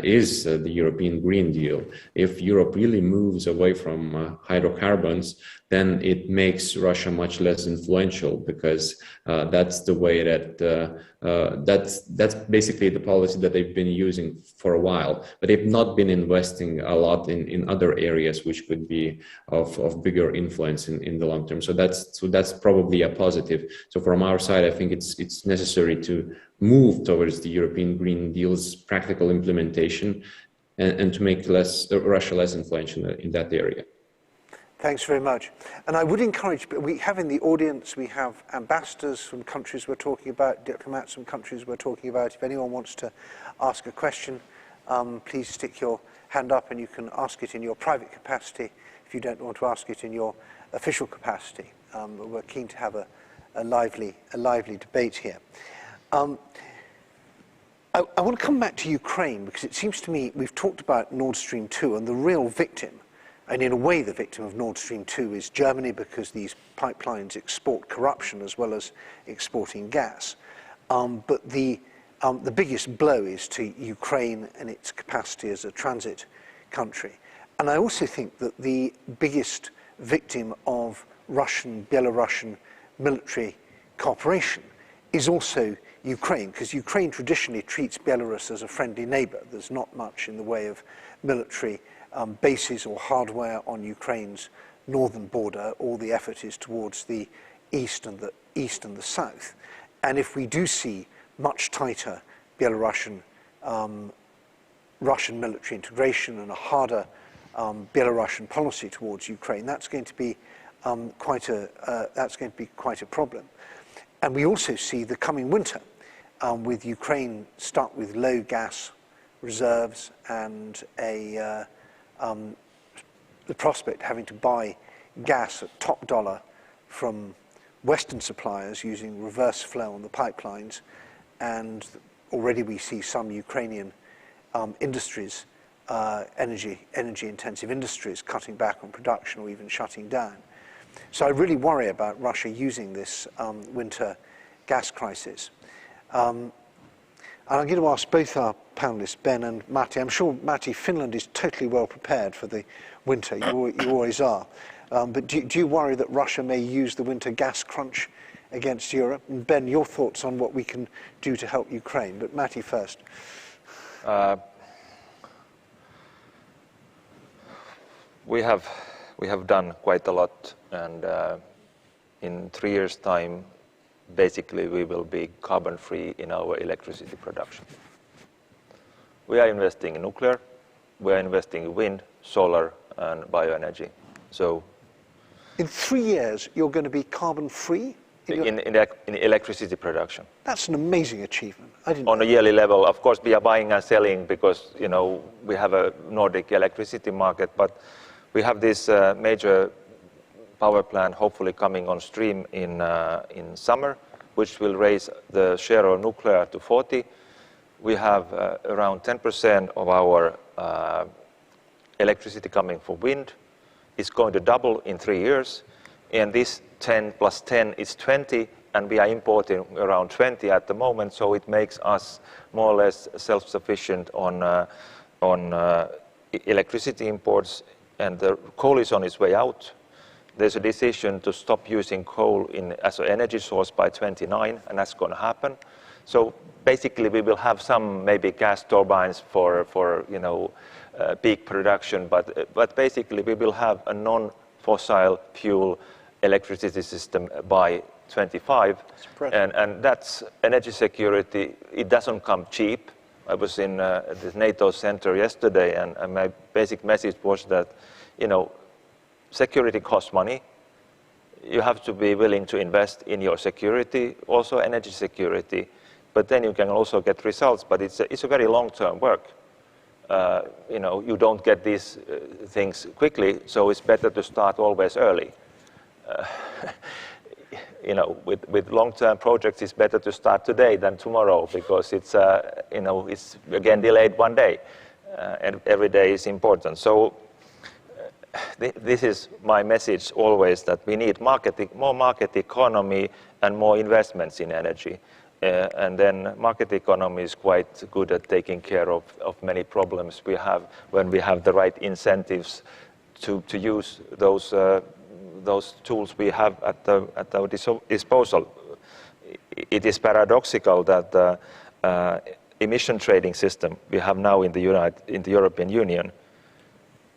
is the European Green Deal. If Europe really moves away from hydrocarbons, then it makes Russia much less influential, because that's the way that that's basically the policy that they've been using for a while. But they've not been investing a lot in other areas which could be of bigger influence in the long term. So that's probably a positive. So from our side, I think it's necessary to move towards the European Green Deal's practical implementation and to make Russia less influential in that area. Thanks very much. And I would encourage, we have in the audience, we have ambassadors from countries we're talking about, diplomats from countries we're talking about. If anyone wants to ask a question, please stick your hand up, and you can ask it in your private capacity if you don't want to ask it in your official capacity. We're keen to have a lively debate here. I want to come back to Ukraine because it seems to me we've talked about Nord Stream 2 and the real victim, and in a way the victim of Nord Stream 2 is Germany because these pipelines export corruption as well as exporting gas. But the biggest blow is to Ukraine and its capacity as a transit country. And I also think that the biggest victim of Russian-Belarusian military cooperation is also Ukraine, because Ukraine traditionally treats Belarus as a friendly neighbor. There's not much in the way of military bases or hardware on Ukraine's northern border. All the effort is towards the east and the south. And if we do see much tighter Belarusian Russian military integration and a harder Belarusian policy towards Ukraine, that's going to be quite a problem. And we also see the coming winter with Ukraine stuck with low gas reserves and the prospect having to buy gas at top dollar from Western suppliers using reverse flow on the pipelines. And already we see some Ukrainian industries, energy-intensive industries, cutting back on production or even shutting down. So I really worry about Russia using this winter gas crisis. And I'm going to ask both our panelists, Ben and Matti. I'm sure, Matti, Finland is totally well prepared for the winter. You always are. But do you worry that Russia may use the winter gas crunch against Europe? And Ben, your thoughts on what we can do to help Ukraine. But Matti first. We have done quite a lot, and in 3 years' time, basically we will be carbon-free in our electricity production. We are investing in nuclear, we are investing in wind, solar, and bioenergy. So, in 3 years, you're going to be carbon-free? In electricity production. That's an amazing achievement. I didn't On know. a yearly level, of course, we are buying and selling because, you know, we have a Nordic electricity market, but we have this major power plant hopefully coming on stream in summer, which will raise the share of nuclear to 40. We have around 10% of our electricity coming from wind. It's going to double in 3 years, and this 10 plus 10 is 20, and we are importing around 20 at the moment, so it makes us more or less self-sufficient on electricity imports, and the coal is on its way out. There's a decision to stop using coal as an energy source by 29, and that's going to happen. So basically, we will have some maybe gas turbines for you know peak production, but basically we will have a non-fossil fuel electricity system by 25, and that's energy security. It doesn't come cheap. I was in the NATO center yesterday, and my basic message was that, you know, security costs money. You have to be willing to invest in your security, also energy security, but then you can also get results. But it's a very long-term work. You know, you don't get these things quickly, so it's better to start always early. You know, with long-term projects, it's better to start today than tomorrow because it's you know, it's again delayed 1 day, and every day is important. So this is my message always, that we need more market economy and more investments in energy. And then market economy is quite good at taking care of many problems we have when we have the right incentives to use those tools we have at our disposal. It is paradoxical that the emission trading system we have now in the European Union.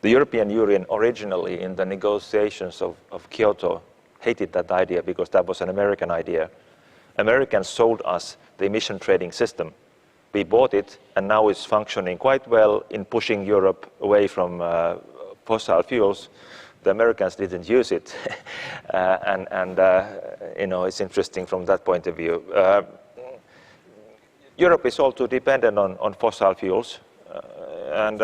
The European Union originally in the negotiations of Kyoto hated that idea because that was an American idea. Americans sold us the emission trading system. We bought it, and now it's functioning quite well in pushing Europe away from fossil fuels. The Americans didn't use it, and you know, it's interesting from that point of view. Europe is all too dependent on fossil fuels, and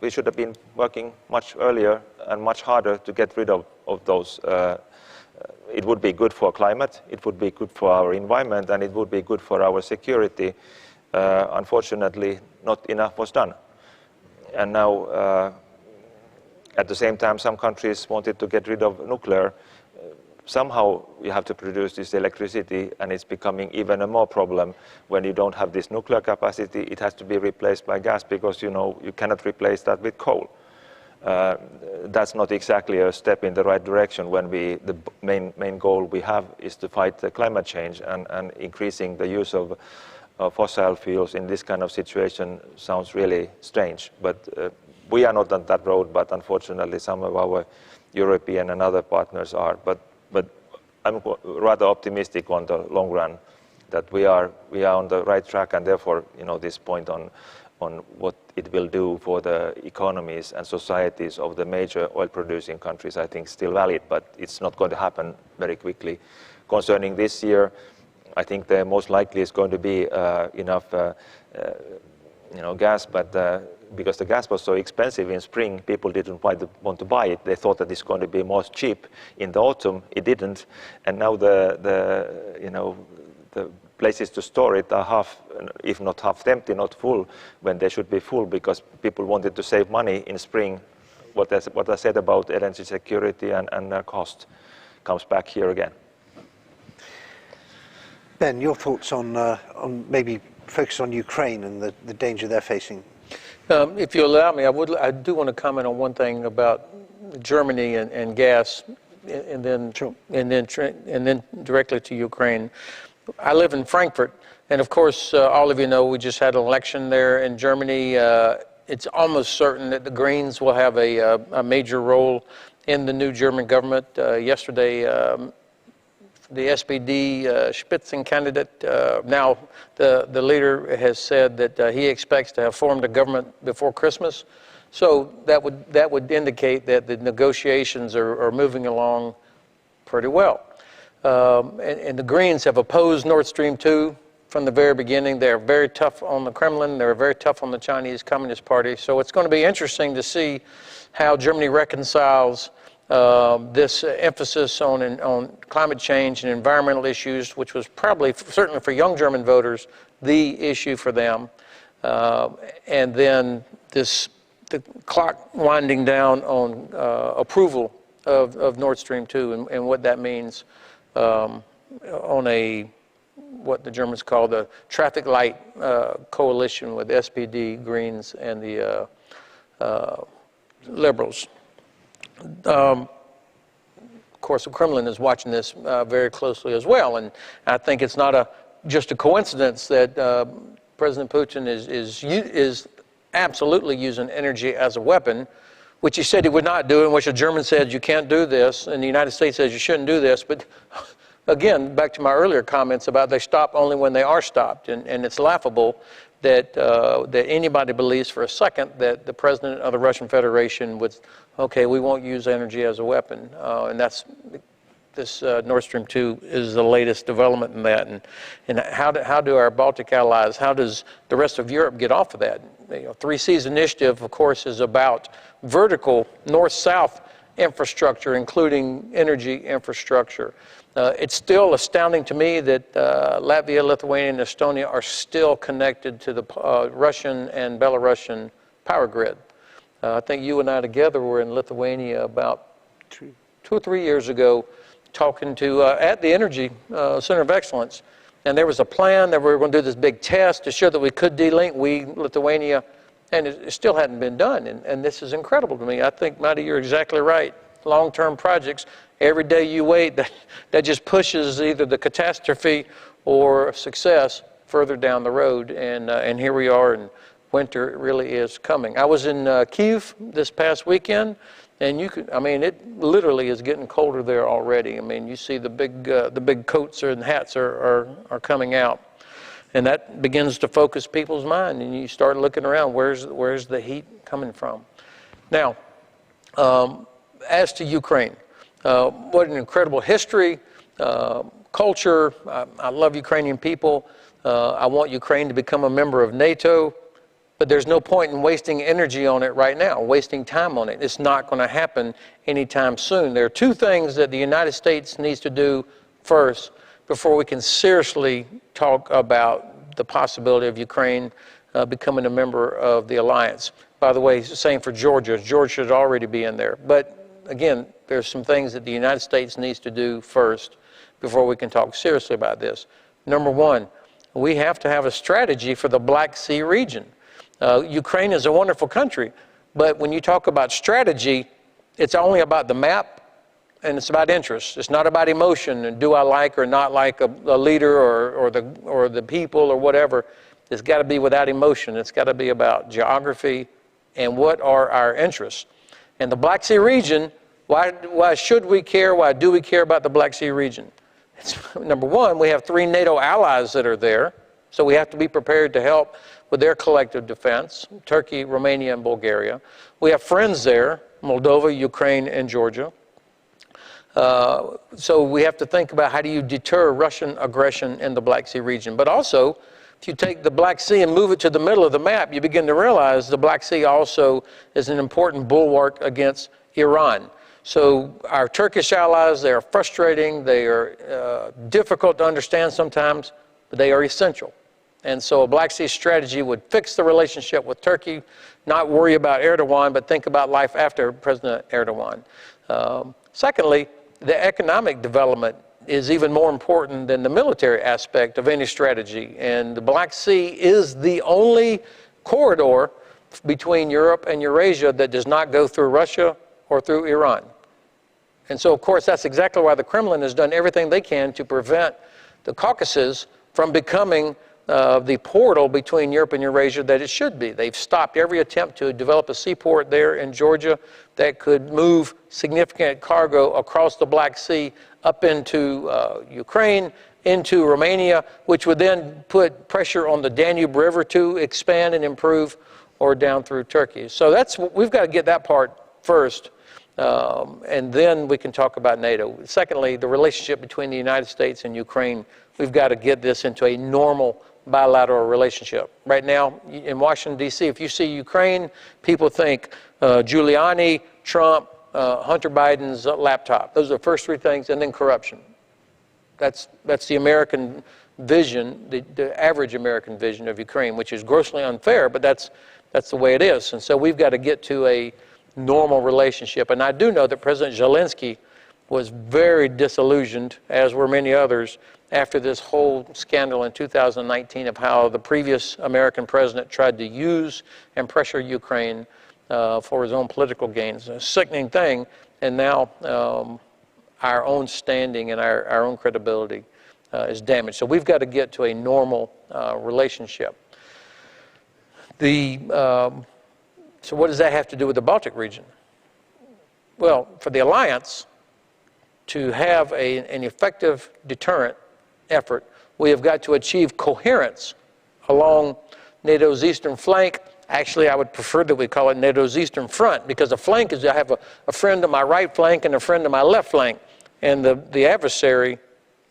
we should have been working much earlier and much harder to get rid of those It would be good for climate, it would be good for our environment, and it would be good for our security. Unfortunately, not enough was done. And now, at the same time, some countries wanted to get rid of nuclear. Somehow you have to produce this electricity, and it's becoming even a more problem when you don't have this nuclear capacity. It has to be replaced by gas because you cannot replace that with coal. That's not exactly a step in the right direction when the main goal we have is to fight the climate change, and increasing the use of fossil fuels in this kind of situation sounds really strange. But we are not on that road, but unfortunately some of our European and other partners are. But I'm rather optimistic on the long run that we are on the right track, and therefore this point on what it will do for the economies and societies of the major oil-producing countries, I think, still valid, but it's not going to happen very quickly. Concerning this year, I think there most likely is going to be enough gas, but because the gas was so expensive in spring, people didn't want to buy it. They thought that it's going to be more cheap. In the autumn, it didn't, and now the places to store it are half, if not half empty, not full, when they should be full, because people wanted to save money in spring. What I said about energy security and cost comes back here again. Ben, your thoughts on maybe focus on Ukraine and the danger they're facing? If you allow me, I do want to comment on one thing about Germany and gas, and then Sure. and then directly to Ukraine. I live in Frankfurt, and of course, all of you know we just had an election there in Germany. It's almost certain that the Greens will have a major role in the new German government. Yesterday, the SPD Spitzen candidate, now the leader has said that he expects to have formed a government before Christmas. So that would indicate that the negotiations are moving along pretty well. And the Greens have opposed Nord Stream 2 from the very beginning. They're very tough on the Kremlin. They're very tough on the Chinese Communist Party. So it's going to be interesting to see how Germany reconciles this emphasis on climate change and environmental issues, which was probably, certainly for young German voters, the issue for them. And then the clock winding down on approval of Nord Stream 2 and what that means on what the Germans call the traffic light coalition with SPD, Greens, and the Liberals. Of course, the Kremlin is watching this very closely as well, and I think it's not just a coincidence that President Putin is absolutely using energy as a weapon, which he said he would not do, in which the German said you can't do this, and the United States says you shouldn't do this. But again, back to my earlier comments about they stop only when they are stopped, and it's laughable that anybody believes for a second that the president of the Russian Federation would, okay, we won't use energy as a weapon, and that's this Nord Stream 2 is the latest development in that. And how do our Baltic allies, how does the rest of Europe get off of that? Three Seas Initiative, of course, is about vertical north-south infrastructure, including energy infrastructure. It's still astounding to me that Latvia, Lithuania, and Estonia are still connected to the Russian and Belarusian power grid. I think you and I together were in Lithuania about 2 or 3 years ago talking to at the Energy Center of Excellence. And there was a plan that we were going to do this big test to show that we could delink, Lithuania, and it still hadn't been done. And this is incredible to me. I think, Matti, you're exactly right. Long-term projects, every day you wait, that just pushes either the catastrophe or success further down the road. And here we are, and winter really is coming. I was in Kyiv this past weekend, and it literally is getting colder there already. I mean, you see the big coats and hats are coming out, and that begins to focus people's mind. And you start looking around, where's the heat coming from? Now, as to Ukraine, what an incredible history, culture. I love Ukrainian people. I want Ukraine to become a member of NATO. But there's no point in wasting energy on it right now, wasting time on it. It's not going to happen anytime soon. There are two things that the United States needs to do first before we can seriously talk about the possibility of Ukraine becoming a member of the alliance. By the way, same for Georgia. Georgia should already be in there. But again, there's some things that the United States needs to do first before we can talk seriously about this. Number one, we have to have a strategy for the Black Sea region. Ukraine is a wonderful country, but when you talk about strategy, it's only about the map and it's about interest. It's not about emotion and do I like or not like a leader or the people or whatever. It's got to be without emotion. It's got to be about geography and what are our interests. And the Black Sea region, why should we care? Why do we care about the Black Sea region? Number one, we have 3 NATO allies that are there, so we have to be prepared to help with their collective defense, Turkey, Romania, and Bulgaria. We have friends there, Moldova, Ukraine, and Georgia. So we have to think about how do you deter Russian aggression in the Black Sea region. But also, if you take the Black Sea and move it to the middle of the map, you begin to realize the Black Sea also is an important bulwark against Iran. So our Turkish allies, they are frustrating, they are difficult to understand sometimes, but they are essential. And so a Black Sea strategy would fix the relationship with Turkey, not worry about Erdogan, but think about life after President Erdogan. Secondly, the economic development is even more important than the military aspect of any strategy. And the Black Sea is the only corridor between Europe and Eurasia that does not go through Russia or through Iran. And so, of course, that's exactly why the Kremlin has done everything they can to prevent the Caucasus from becoming the portal between Europe and Eurasia that it should be. They've stopped every attempt to develop a seaport there in Georgia that could move significant cargo across the Black Sea up into Ukraine, into Romania, which would then put pressure on the Danube River to expand and improve, or down through Turkey. So we've got to get that part first, and then we can talk about NATO. Secondly, the relationship between the United States and Ukraine, we've got to get this into a normal bilateral relationship. Right now, in Washington, D.C., if you see Ukraine, people think Giuliani, Trump, Hunter Biden's laptop. Those are the first 3 things, and then corruption. That's the American vision, the average American vision of Ukraine, which is grossly unfair, but that's the way it is. And so we've got to get to a normal relationship. And I do know that President Zelensky was very disillusioned, as were many others, after this whole scandal in 2019 of how the previous American president tried to use and pressure Ukraine for his own political gains. A sickening thing, and now our own standing and our own credibility is damaged. So we've got to get to a normal relationship. So what does that have to do with the Baltic region? Well, for the alliance to have an effective deterrent effort, we have got to achieve coherence along NATO's eastern flank. Actually, I would prefer that we call it NATO's eastern front, because a flank is I have a friend on my right flank and a friend on my left flank, and the adversary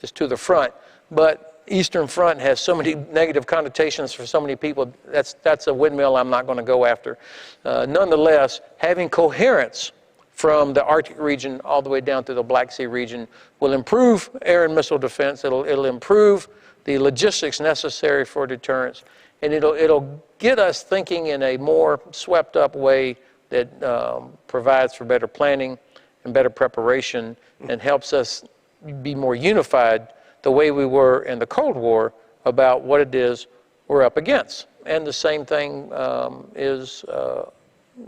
is to the front. But eastern front has so many negative connotations for so many people. That's a windmill I'm not going to go after. Nonetheless, having coherence from the Arctic region all the way down to the Black Sea region will improve air and missile defense. It'll improve the logistics necessary for deterrence, and it'll get us thinking in a more swept up way that provides for better planning and better preparation and helps us be more unified the way we were in the Cold War about what it is we're up against. And the same thing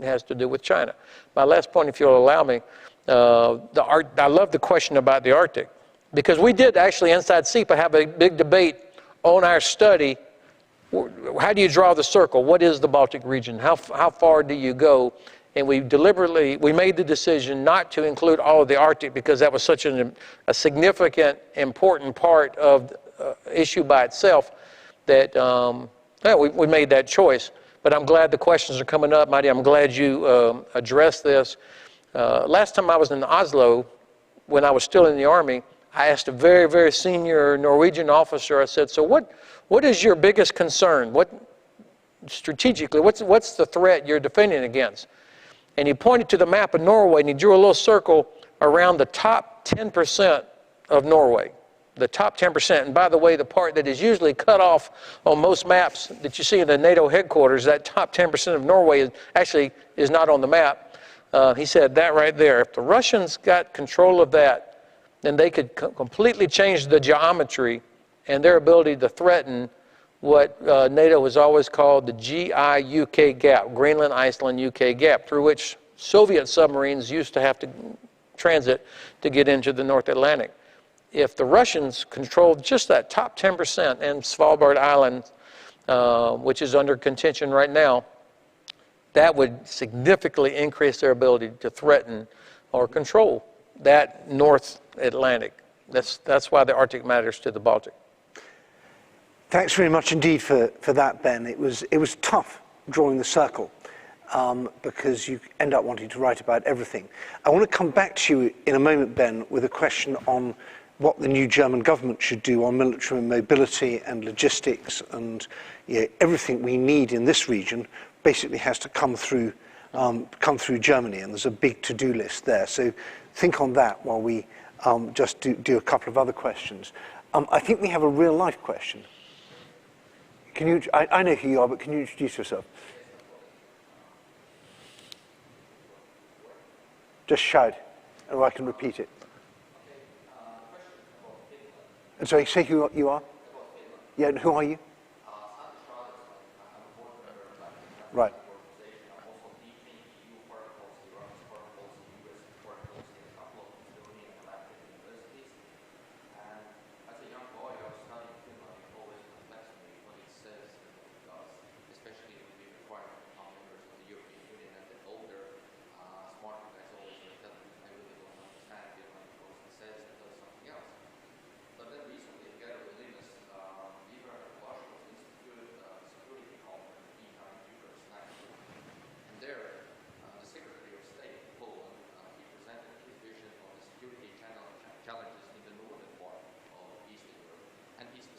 has to do with China. My last point, if you'll allow me, I love the question about the Arctic, because we did actually inside SEPA have a big debate on our study. How do you draw the circle? What is the Baltic region? How far do you go? And we made the decision not to include all of the Arctic, because that was such a significant, important part of the issue by itself that we made that choice. But I'm glad the questions are coming up, Mighty. I'm glad you addressed this. Last time I was in Oslo, when I was still in the Army, I asked a very, very senior Norwegian officer, I said, so what is your biggest concern? strategically, what's the threat you're defending against? And he pointed to the map of Norway, and he drew a little circle around the top 10% of Norway. The top 10%. And by the way, the part that is usually cut off on most maps that you see in the NATO headquarters, that top 10% of Norway actually is not on the map. He said that right there. If the Russians got control of that, then they could completely change the geometry and their ability to threaten what NATO has always called the GI-UK gap, Greenland, Iceland, UK gap, through which Soviet submarines used to have to transit to get into the North Atlantic. If the Russians controlled just that top 10% and Svalbard Island, which is under contention right now, that would significantly increase their ability to threaten or control that North Atlantic. That's why the Arctic matters to the Baltic. Thanks very much indeed for that, Ben. It was tough drawing the circle because you end up wanting to write about everything. I want to come back to you in a moment, Ben, with a question on what the new German government should do on military mobility and logistics, and everything we need in this region basically has to come through Germany, and there's a big to-do list there. So think on that while we just do a couple of other questions. I think we have a real-life question. Can you? I know who you are, but can you introduce yourself? Just shout, or I can repeat it. And sorry, say who you are? Yeah, and who are you? Right.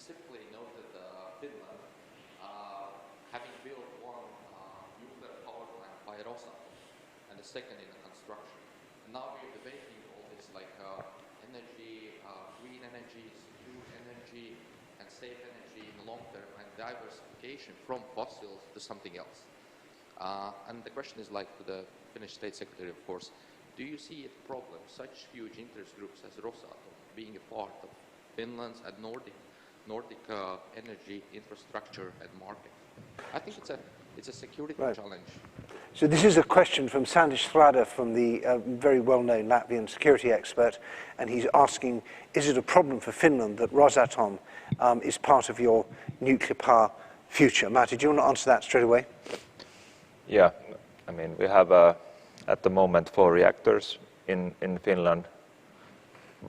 Specifically noted Finland having built one nuclear power plant by Rosatom and the second in the construction. And now we're debating all this like energy, green energy, secure energy, and safe energy in the long term, and diversification from fossils to something else. And the question is like to the Finnish State Secretary, of course, do you see a problem, such huge interest groups as Rosatom being a part of Finland's and Nordic energy infrastructure and market? I think it's a security challenge. So this is a question from Sandish Thrada, from the very well-known Latvian security expert, and he's asking, is it a problem for Finland that Rosatom is part of your nuclear power future? Matti, do you want to answer that straight away? Yeah, I mean, we have at the moment 4 reactors in Finland.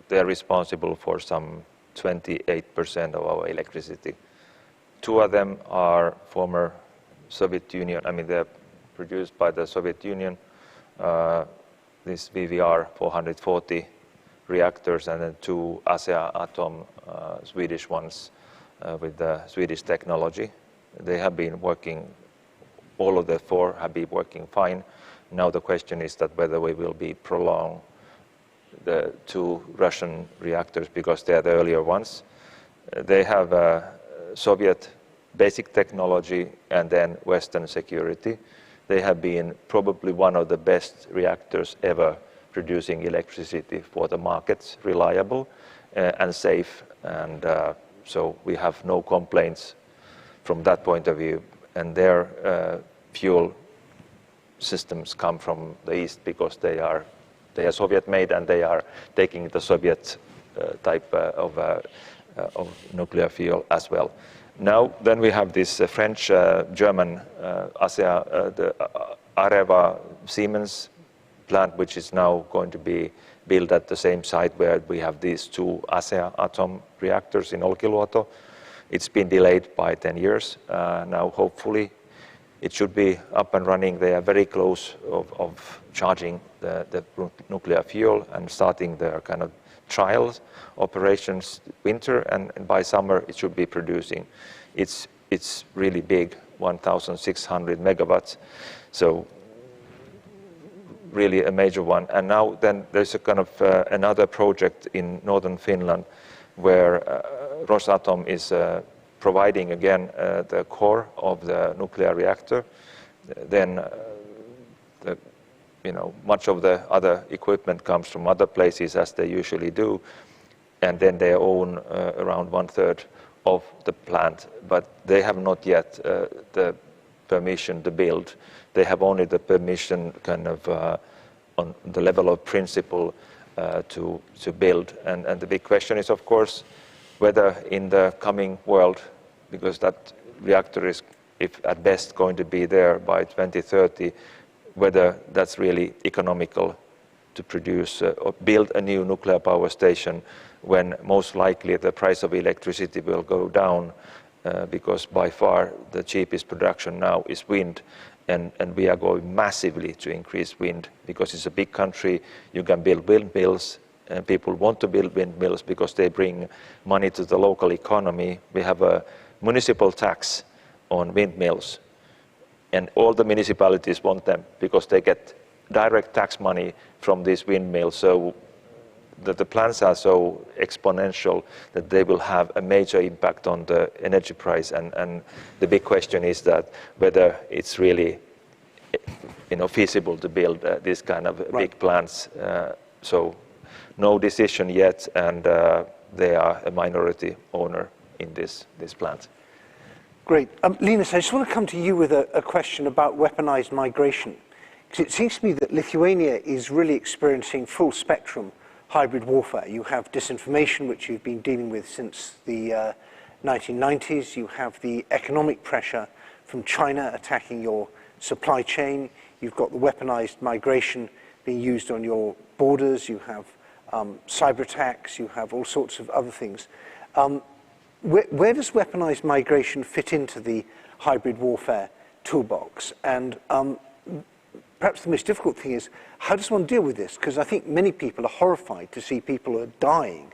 They're responsible for some 28% of our electricity. 2 of them are former Soviet Union. I mean, they're produced by the Soviet Union. This VVR 440 reactors, and then 2 Asea-Atom Swedish ones with the Swedish technology. They have been working. All of the 4 have been working fine. Now the question is that whether we will be prolonged the 2 Russian reactors, because they are the earlier ones. They have Soviet basic technology and then Western security. They have been probably one of the best reactors ever producing electricity for the markets, reliable and safe. And so we have no complaints from that point of view. And their fuel systems come from the East because they are Soviet made, and they are taking the Soviet type of nuclear fuel as well. Now then we have this French German the Areva Siemens plant, which is now going to be built at the same site where we have these 2 Asea-Atom reactors in Olkiluoto. It's been delayed by 10 years. Now hopefully it should be up and running. They are very close of charging the nuclear fuel and starting their kind of trials operations winter, and by summer it should be producing. It's really big, 1,600 megawatts. So really a major one. And now then there's a kind of another project in northern Finland where Rosatom is providing again the core of the nuclear reactor. Then much of the other equipment comes from other places, as they usually do, and then they own around 1/3 of the plant, but they have not yet the permission to build. They have only the permission kind of on the level of principle to build. And the big question is, of course, whether in the coming world, because that reactor is, if at best, going to be there by 2030, whether that's really economical to produce or build a new nuclear power station when most likely the price of electricity will go down because by far the cheapest production now is wind, and we are going massively to increase wind because it's a big country. You can build windmills, and people want to build windmills because they bring money to the local economy. We have a municipal tax on windmills, and all the municipalities want them because they get direct tax money from these windmills. So the plans are so exponential that they will have a major impact on the energy price. And the big question is that whether it's really feasible to build these kind of big plants. So no decision yet, and they are a minority owner in this plant. Great. Linus, I just want to come to you with a question about weaponized migration. Because it seems to me that Lithuania is really experiencing full spectrum hybrid warfare. You have disinformation, which you've been dealing with since the 1990s. You have the economic pressure from China attacking your supply chain. You've got the weaponized migration being used on your borders. You have cyber attacks. You have all sorts of other things. Where does weaponized migration fit into the hybrid warfare toolbox? And perhaps the most difficult thing is, how does one deal with this? Because I think many people are horrified to see people are dying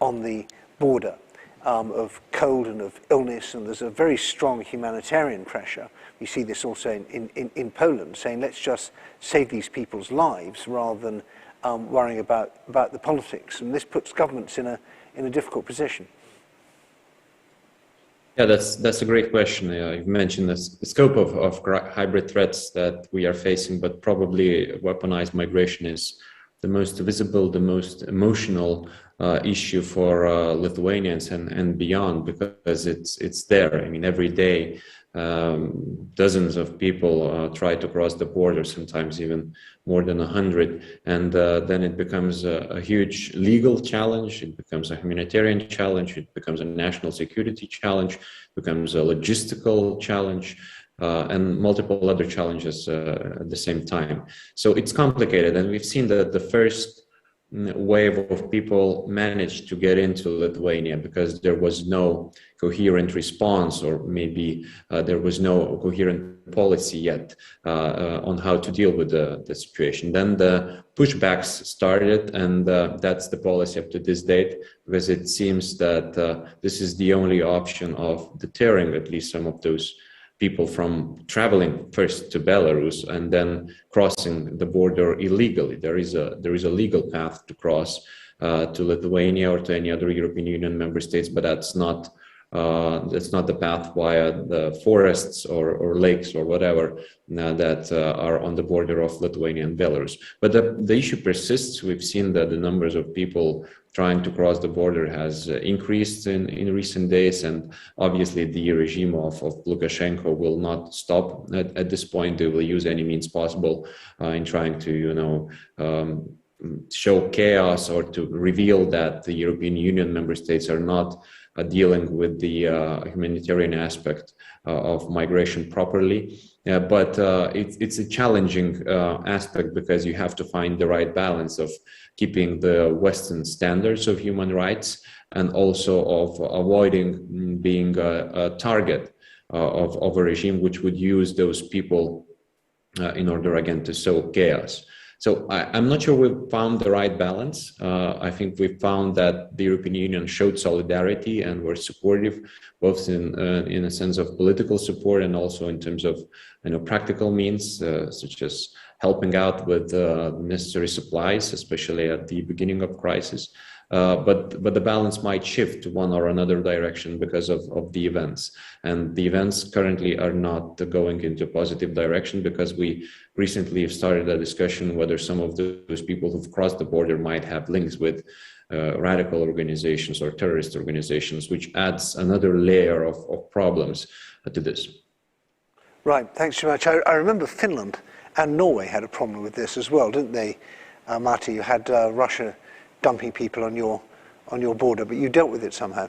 on the border of cold and of illness, and there's a very strong humanitarian pressure. We see this also in Poland, saying let's just save these people's lives rather than worrying about the politics. And this puts governments in a difficult position. Yeah, that's a great question. You've mentioned the scope of hybrid threats that we are facing, but probably weaponized migration is the most visible, the most emotional issue for Lithuanians and beyond, because it's there. I mean, every day dozens of people try to cross the border, sometimes even more than 100, and then it becomes a huge legal challenge, it becomes a humanitarian challenge, it becomes a national security challenge, becomes a logistical challenge, and multiple other challenges at the same time. So it's complicated, and we've seen that the first wave of people managed to get into Lithuania because there was no coherent response, or maybe there was no coherent policy yet on how to deal with the situation. Then the pushbacks started, and that's the policy up to this date, because it seems that this is the only option of deterring at least some of those people from traveling first to Belarus and then crossing the border illegally. There is a legal path to cross to Lithuania or to any other European Union member states, but that's not the path via the forests or lakes or whatever that are on the border of Lithuania and Belarus. But the issue persists. We've seen that the numbers of people trying to cross the border has increased in recent days, and obviously the regime of Lukashenko will not stop at this point. They will use any means possible in trying to show chaos or to reveal that the European Union member states are not dealing with the humanitarian aspect of migration properly. But it's a challenging aspect, because you have to find the right balance of keeping the Western standards of human rights and also of avoiding being a target of a regime which would use those people in order, again, to sow chaos. So I'm not sure we've found the right balance. I think we found that the European Union showed solidarity and were supportive, both in a sense of political support and also in terms of practical means, such as helping out with necessary supplies, especially at the beginning of crisis. But the balance might shift to one or another direction because of the events. And the events currently are not going into a positive direction, because we recently have started a discussion whether some of those people who've crossed the border might have links with radical organizations or terrorist organizations, which adds another layer of problems to this. Right, thanks very much. I remember Finland and Norway had a problem with this as well, didn't they? Marty, you had Russia dumping people on your border, but you dealt with it somehow.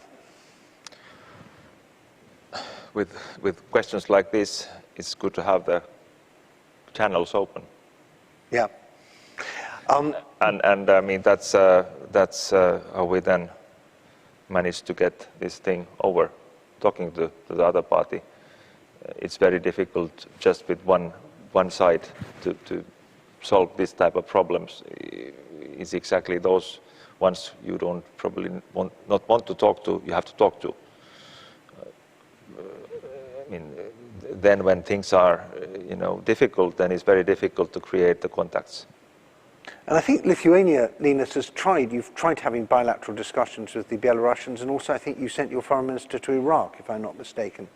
With questions like this, it's good to have the channels open. Yeah. And I mean that's how we then managed to get this thing over. Talking to the other party, it's very difficult just with one side to solve this type of problems. Is exactly those ones you don't probably not want to talk to. You have to talk to. I mean, then when things are difficult, then it's very difficult to create the contacts. And I think Lithuania, Linus, you've tried having bilateral discussions with the Belarusians, and also I think you sent your foreign minister to Iraq, if I'm not mistaken.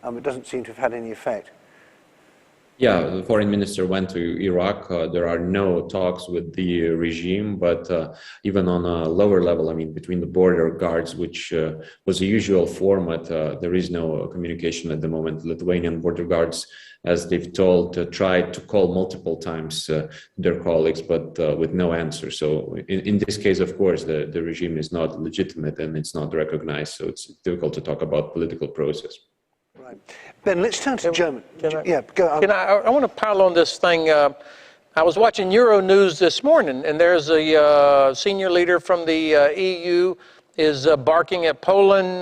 It doesn't seem to have had any effect. Yeah, the foreign minister went to Iraq. There are no talks with the regime, but even on a lower level, I mean, between the border guards, which was a usual format, there is no communication at the moment. Lithuanian border guards, as they've told, tried to call multiple times their colleagues, but with no answer. So in this case, of course, the regime is not legitimate and it's not recognized. So it's difficult to talk about political process. Right. Ben, let's turn to Germany. Yeah, go on. I want to pile on this thing. I was watching Euro News this morning, and there's a senior leader from the EU is barking at Poland,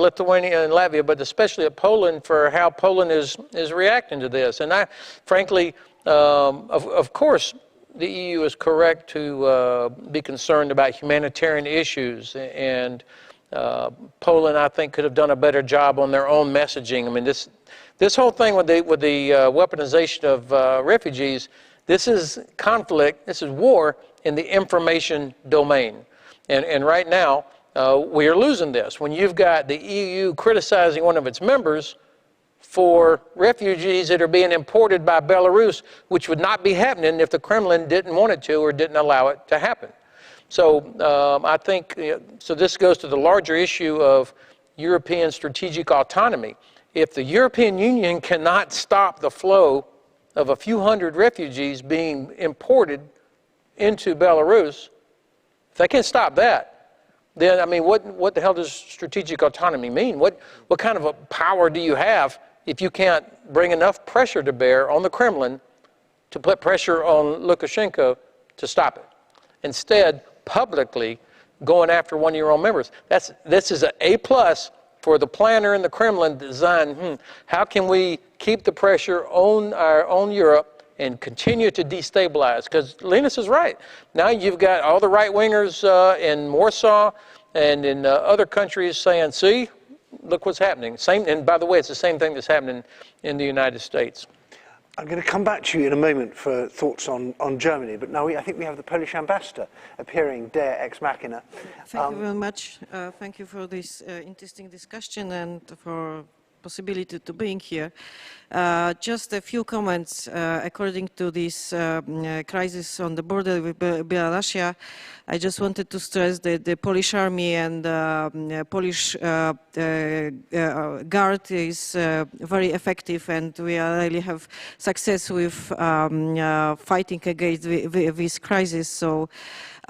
Lithuania, and Latvia, but especially at Poland for how Poland is reacting to this. And frankly, of course, the EU is correct to be concerned about humanitarian issues, and Poland, I think, could have done a better job on their own messaging. I mean, this whole thing with the weaponization of refugees, this is conflict, this is war in the information domain. And right now, we are losing this. When you've got the EU criticizing one of its members for refugees that are being imported by Belarus, which would not be happening if the Kremlin didn't want it to or didn't allow it to happen. So I think, so this goes to the larger issue of European strategic autonomy. If the European Union cannot stop the flow of a few hundred refugees being imported into Belarus, if they can't stop that, then, I mean, what the hell does strategic autonomy mean? What kind of a power do you have if you can't bring enough pressure to bear on the Kremlin to put pressure on Lukashenko to stop it? Instead, publicly going after one of your own members. This is an A+ for the planner in the Kremlin design. How can we keep the pressure on Europe and continue to destabilize? Because Linus is right. Now you've got all the right-wingers in Warsaw and in other countries saying, see, look what's happening. And by the way, it's the same thing that's happening in the United States. I'm going to come back to you in a moment for thoughts on Germany, but now I think we have the Polish ambassador appearing, Dea Ex Machina. Thank you very much. Thank you for this interesting discussion and for possibility to being here. Just a few comments. According to this crisis on the border with Belarus, I just wanted to stress that the Polish army and Polish guard is very effective, and we really have success with fighting against this crisis. So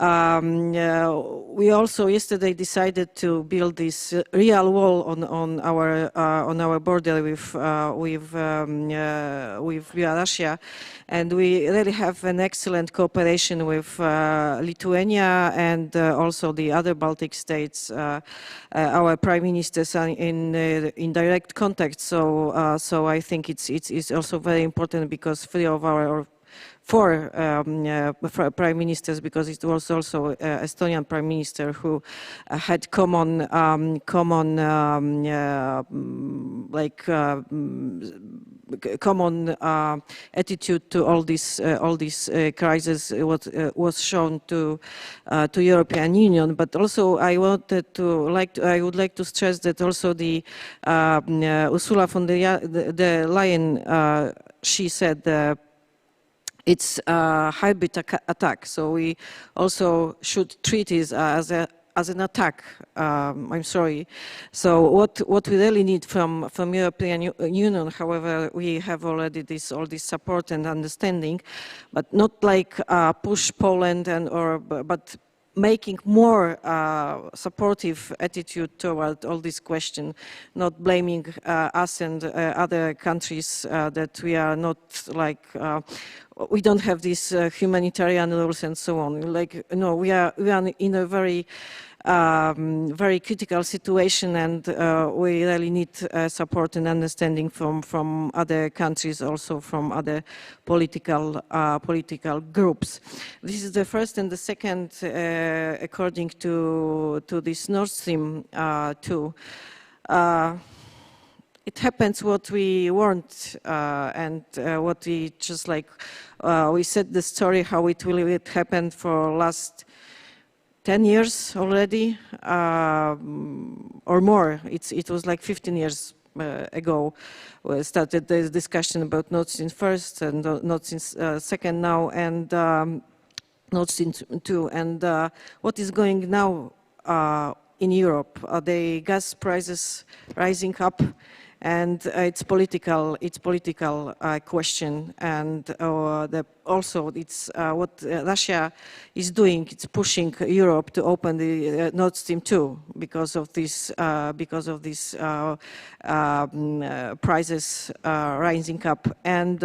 we also yesterday decided to build this real wall on our border with Russia, and we really have an excellent cooperation with Lithuania and also the other Baltic states. Our prime ministers are in direct contact. So I think it's also very important because four prime ministers, because it was also Estonian prime minister who had common attitude to all these crises. What was shown to European Union, but also I would like to stress that also the Ursula von der Leyen, she said. It's a hybrid attack, so we also should treat it as an attack. I'm sorry. So what we really need from European Union, however, we have already all this support and understanding, but not like push Poland but making more supportive attitude toward all this question, not blaming us and other countries that we are not like, we don't have these humanitarian rules and so on. Like, no, we are in a very critical situation, and we really need support and understanding from other countries, also from other political groups. This is the first, and the second, according to this Nord Stream 2. It happens what we want, and what we just like. We said the story how it happened for last 10 years already, or more. It was like 15 years ago. We started the discussion about Nord Stream first and Nord Stream second now, and Nord Stream 2. And what is going now in Europe? The gas prices rising up, and it's political question, and also it's what Russia is doing. It's pushing Europe to open the Nord Stream 2 because of this prices rising up, and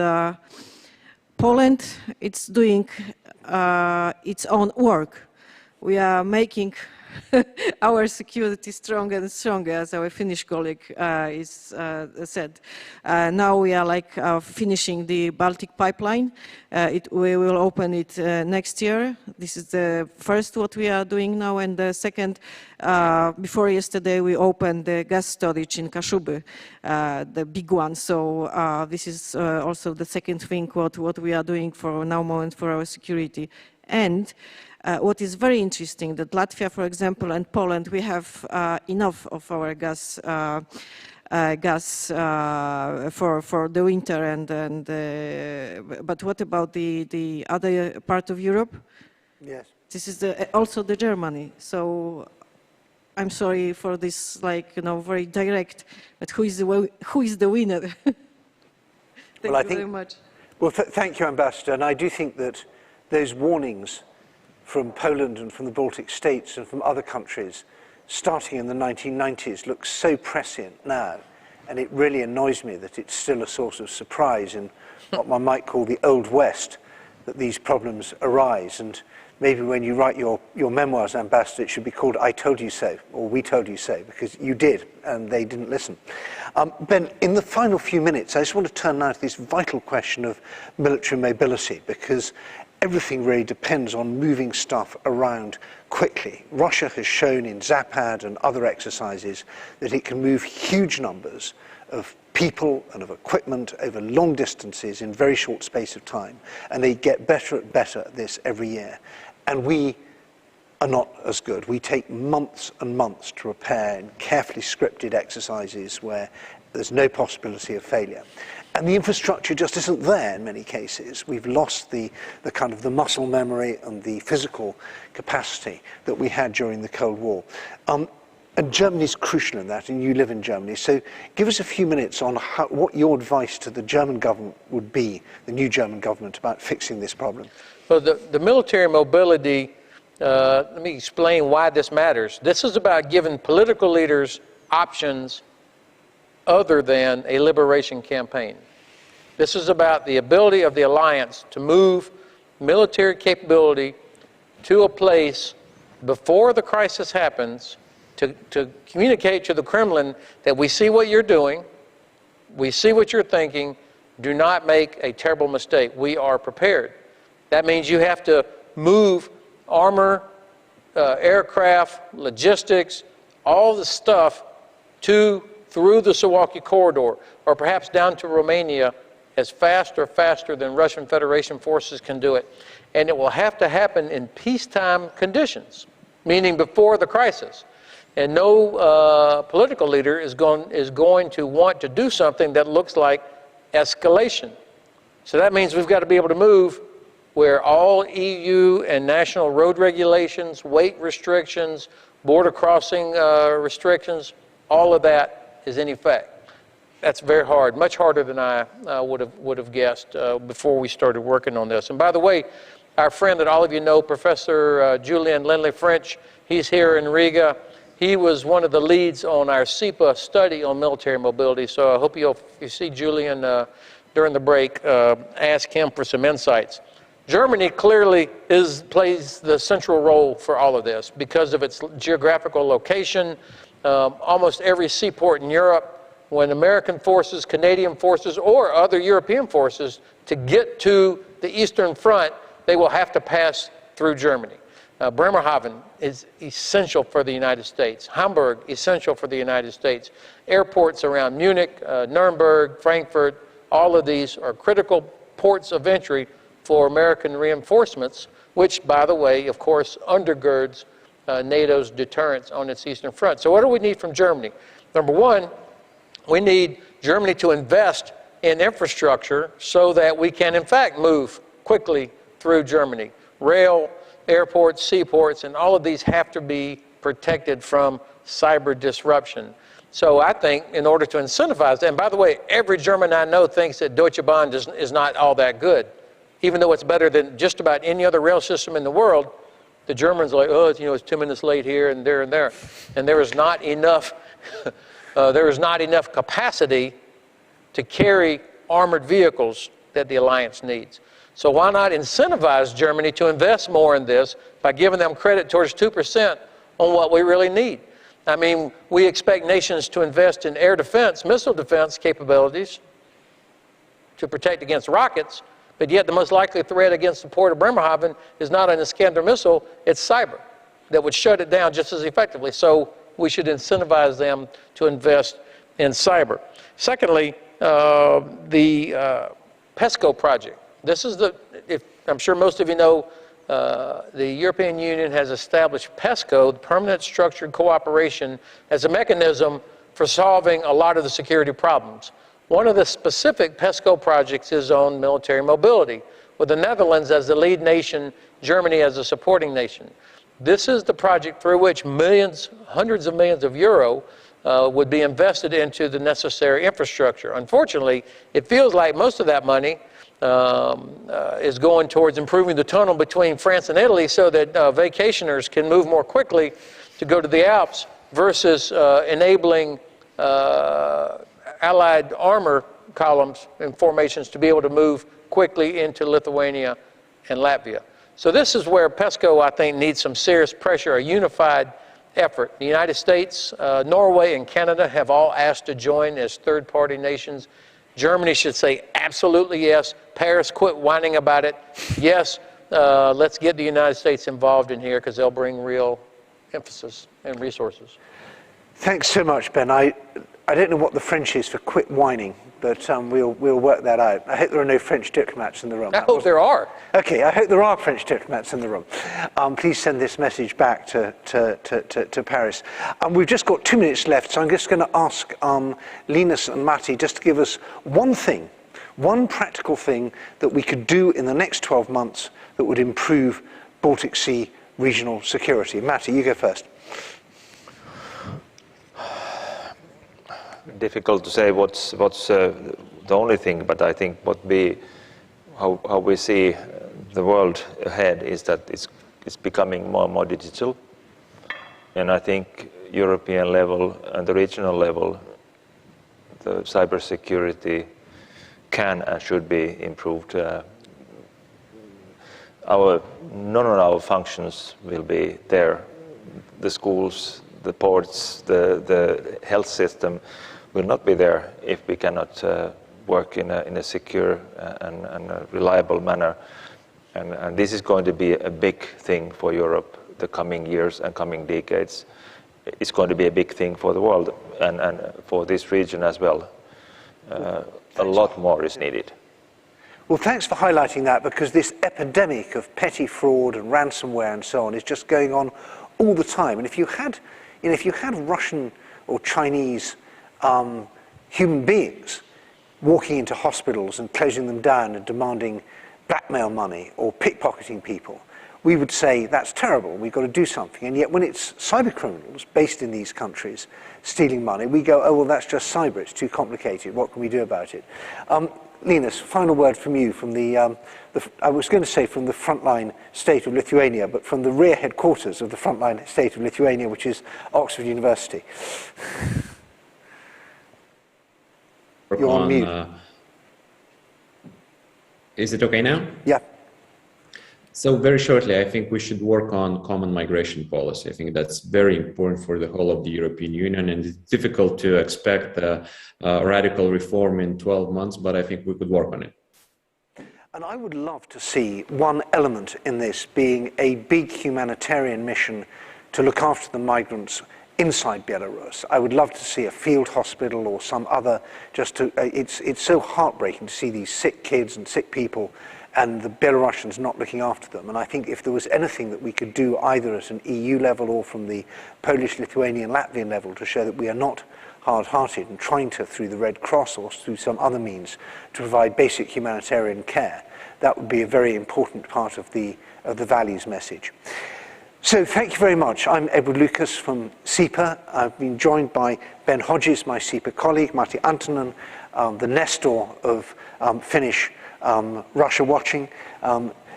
Poland, it's doing its own work. We are making our security stronger and stronger, as our Finnish colleague said. Now we are like finishing the Baltic pipeline. We will open it next year. This is the first what we are doing now, and the second, before yesterday we opened the gas storage in Kashuby, the big one. So this is also the second thing what we are doing for now moment for our security. And what is very interesting, that Latvia, for example, and Poland, we have enough of our gas for the winter, but what about the other part of Europe? Yes. This is also the Germany. So I'm sorry for this, like, very direct, but who is the winner? Thank you very much. Well, thank you, Ambassador. And I do think that those warnings from Poland and from the Baltic states and from other countries starting in the 1990s looks so prescient now, and it really annoys me that it's still a source of surprise in what one might call the Old West, that these problems arise. And maybe when you write your memoirs, Ambassador, it should be called I Told You So, or We Told You So, because you did, and they didn't listen. Ben, in the final few minutes, I just want to turn now to this vital question of military mobility, because everything really depends on moving stuff around quickly. Russia has shown in Zapad and other exercises that it can move huge numbers of people and of equipment over long distances in very short space of time, and they get better at this every year. And we are not as good. We take months and months to repair in carefully scripted exercises where there's no possibility of failure. And the infrastructure just isn't there in many cases. We've lost the kind of the muscle memory and the physical capacity that we had during the Cold War. And Germany's crucial in that, and you live in Germany. So give us a few minutes on what your advice to the German government would be, the new German government, about fixing this problem. Well, the military mobility, let me explain why this matters. This is about giving political leaders options other than a liberation campaign. This is about the ability of the alliance to move military capability to a place before the crisis happens, to communicate to the Kremlin that we see what you're doing, we see what you're thinking, do not make a terrible mistake. We are prepared. That means you have to move armor, aircraft, logistics, all the stuff through the Suwalki corridor, or perhaps down to Romania as faster than Russian Federation forces can do it. And it will have to happen in peacetime conditions, meaning before the crisis. And no political leader is going to want to do something that looks like escalation. So that means we've got to be able to move where all EU and national road regulations, weight restrictions, border crossing restrictions, all of that is in effect. That's very hard, much harder than I would have guessed before we started working on this. And by the way, our friend that all of you know, Professor Julian Lindley-French, he's here in Riga. He was one of the leads on our SEPA study on military mobility. So I hope if you see Julian during the break, ask him for some insights. Germany clearly plays the central role for all of this because of its geographical location. Almost every seaport in Europe, when American forces, Canadian forces, or other European forces to get to the Eastern Front, they will have to pass through Germany. Bremerhaven is essential for the United States. Hamburg, essential for the United States. Airports around Munich, Nuremberg, Frankfurt, all of these are critical ports of entry for American reinforcements, which, by the way, of course, undergirds NATO's deterrence on its Eastern Front. So what do we need from Germany? Number one, we need Germany to invest in infrastructure so that we can, in fact, move quickly through Germany. Rail, airports, seaports, and all of these have to be protected from cyber disruption. So I think in order to incentivize that, and by the way, every German I know thinks that Deutsche Bahn is not all that good. Even though it's better than just about any other rail system in the world, the Germans are like, oh, it's 2 minutes late here and there and there. And there is not enough, capacity to carry armored vehicles that the alliance needs. So why not incentivize Germany to invest more in this by giving them credit towards 2% on what we really need? I mean, we expect nations to invest in air defense, missile defense capabilities to protect against rockets, but yet the most likely threat against the port of Bremerhaven is not an Iskander missile, it's cyber that would shut it down just as effectively. So we should incentivize them to invest in cyber. Secondly, the PESCO project. This is I'm sure most of you know, the European Union has established PESCO, the Permanent Structured Cooperation, as a mechanism for solving a lot of the security problems. One of the specific PESCO projects is on military mobility, with the Netherlands as the lead nation, Germany as a supporting nation. This is the project through which millions, hundreds of millions of euro would be invested into the necessary infrastructure. Unfortunately, it feels like most of that money is going towards improving the tunnel between France and Italy so that vacationers can move more quickly to go to the Alps versus enabling Allied armor columns and formations to be able to move quickly into Lithuania and Latvia. So this is where PESCO, I think, needs some serious pressure, a unified effort. The United States, Norway, and Canada have all asked to join as third-party nations. Germany should say absolutely yes. Paris, quit whining about it. Yes, let's get the United States involved in here because they'll bring real emphasis and resources. Thanks so much, Ben. I don't know what the French is for quit whining, but we'll work that out. I hope there are no French diplomats in the room. I hope there are. Okay, I hope there are French diplomats in the room. Please send this message back to Paris. We've just got 2 minutes left, so I'm just going to ask Linus and Matti just to give us one practical thing that we could do in the next 12 months that would improve Baltic Sea regional security. Matti, you go first. Difficult to say what's the only thing, but I think how we see the world ahead is that it's becoming more and more digital, and I think European level and the regional level, the cybersecurity can and should be improved. None of our functions will be there. The schools, the ports, the health system will not be there if we cannot work in a secure and a reliable manner. And this is going to be a big thing for Europe the coming years and coming decades. It's going to be a big thing for the world and for this region as well. A lot more is needed. Well, thanks for highlighting that, because this epidemic of petty fraud and ransomware and so on is just going on all the time. And if you had, if you had Russian or Chinese human beings walking into hospitals and closing them down and demanding blackmail money or pickpocketing people, we would say that's terrible, we've got to do something. And yet when it's cyber criminals based in these countries stealing money, we go, oh, well, that's just cyber, it's too complicated, what can we do about it? Linus, final word from you, from I was going to say from the frontline state of Lithuania, but from the rear headquarters of the frontline state of Lithuania, which is Oxford University. You're on mute. Is it okay now? Yeah. So very shortly, I think we should work on common migration policy. I think that's very important for the whole of the European Union, and it's difficult to expect a radical reform in 12 months, but I think we could work on it. And I would love to see one element in this being a big humanitarian mission to look after the migrants inside Belarus. I would love to see a field hospital or some other, just to, it's so heartbreaking to see these sick kids and sick people and the Belarusians not looking after them. And I think if there was anything that we could do either at an EU level or from the Polish, Lithuanian, Latvian level to show that we are not hard-hearted and trying to, through the Red Cross or through some other means, to provide basic humanitarian care, that would be a very important part of the values message. So thank you very much. I'm Edward Lucas from SIPA. I've been joined by Ben Hodges, my SIPA colleague, Martti Antonen, the Nestor of Finnish Russia Watching,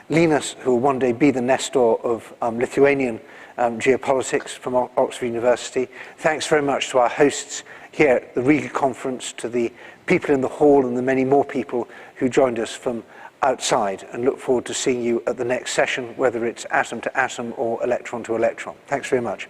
Linus, who will one day be the Nestor of Lithuanian Geopolitics from Oxford University. Thanks very much to our hosts here at the Riga conference, to the people in the hall and the many more people who joined us from outside, and look forward to seeing you at the next session, whether it's atom to atom or electron to electron. Thanks very much.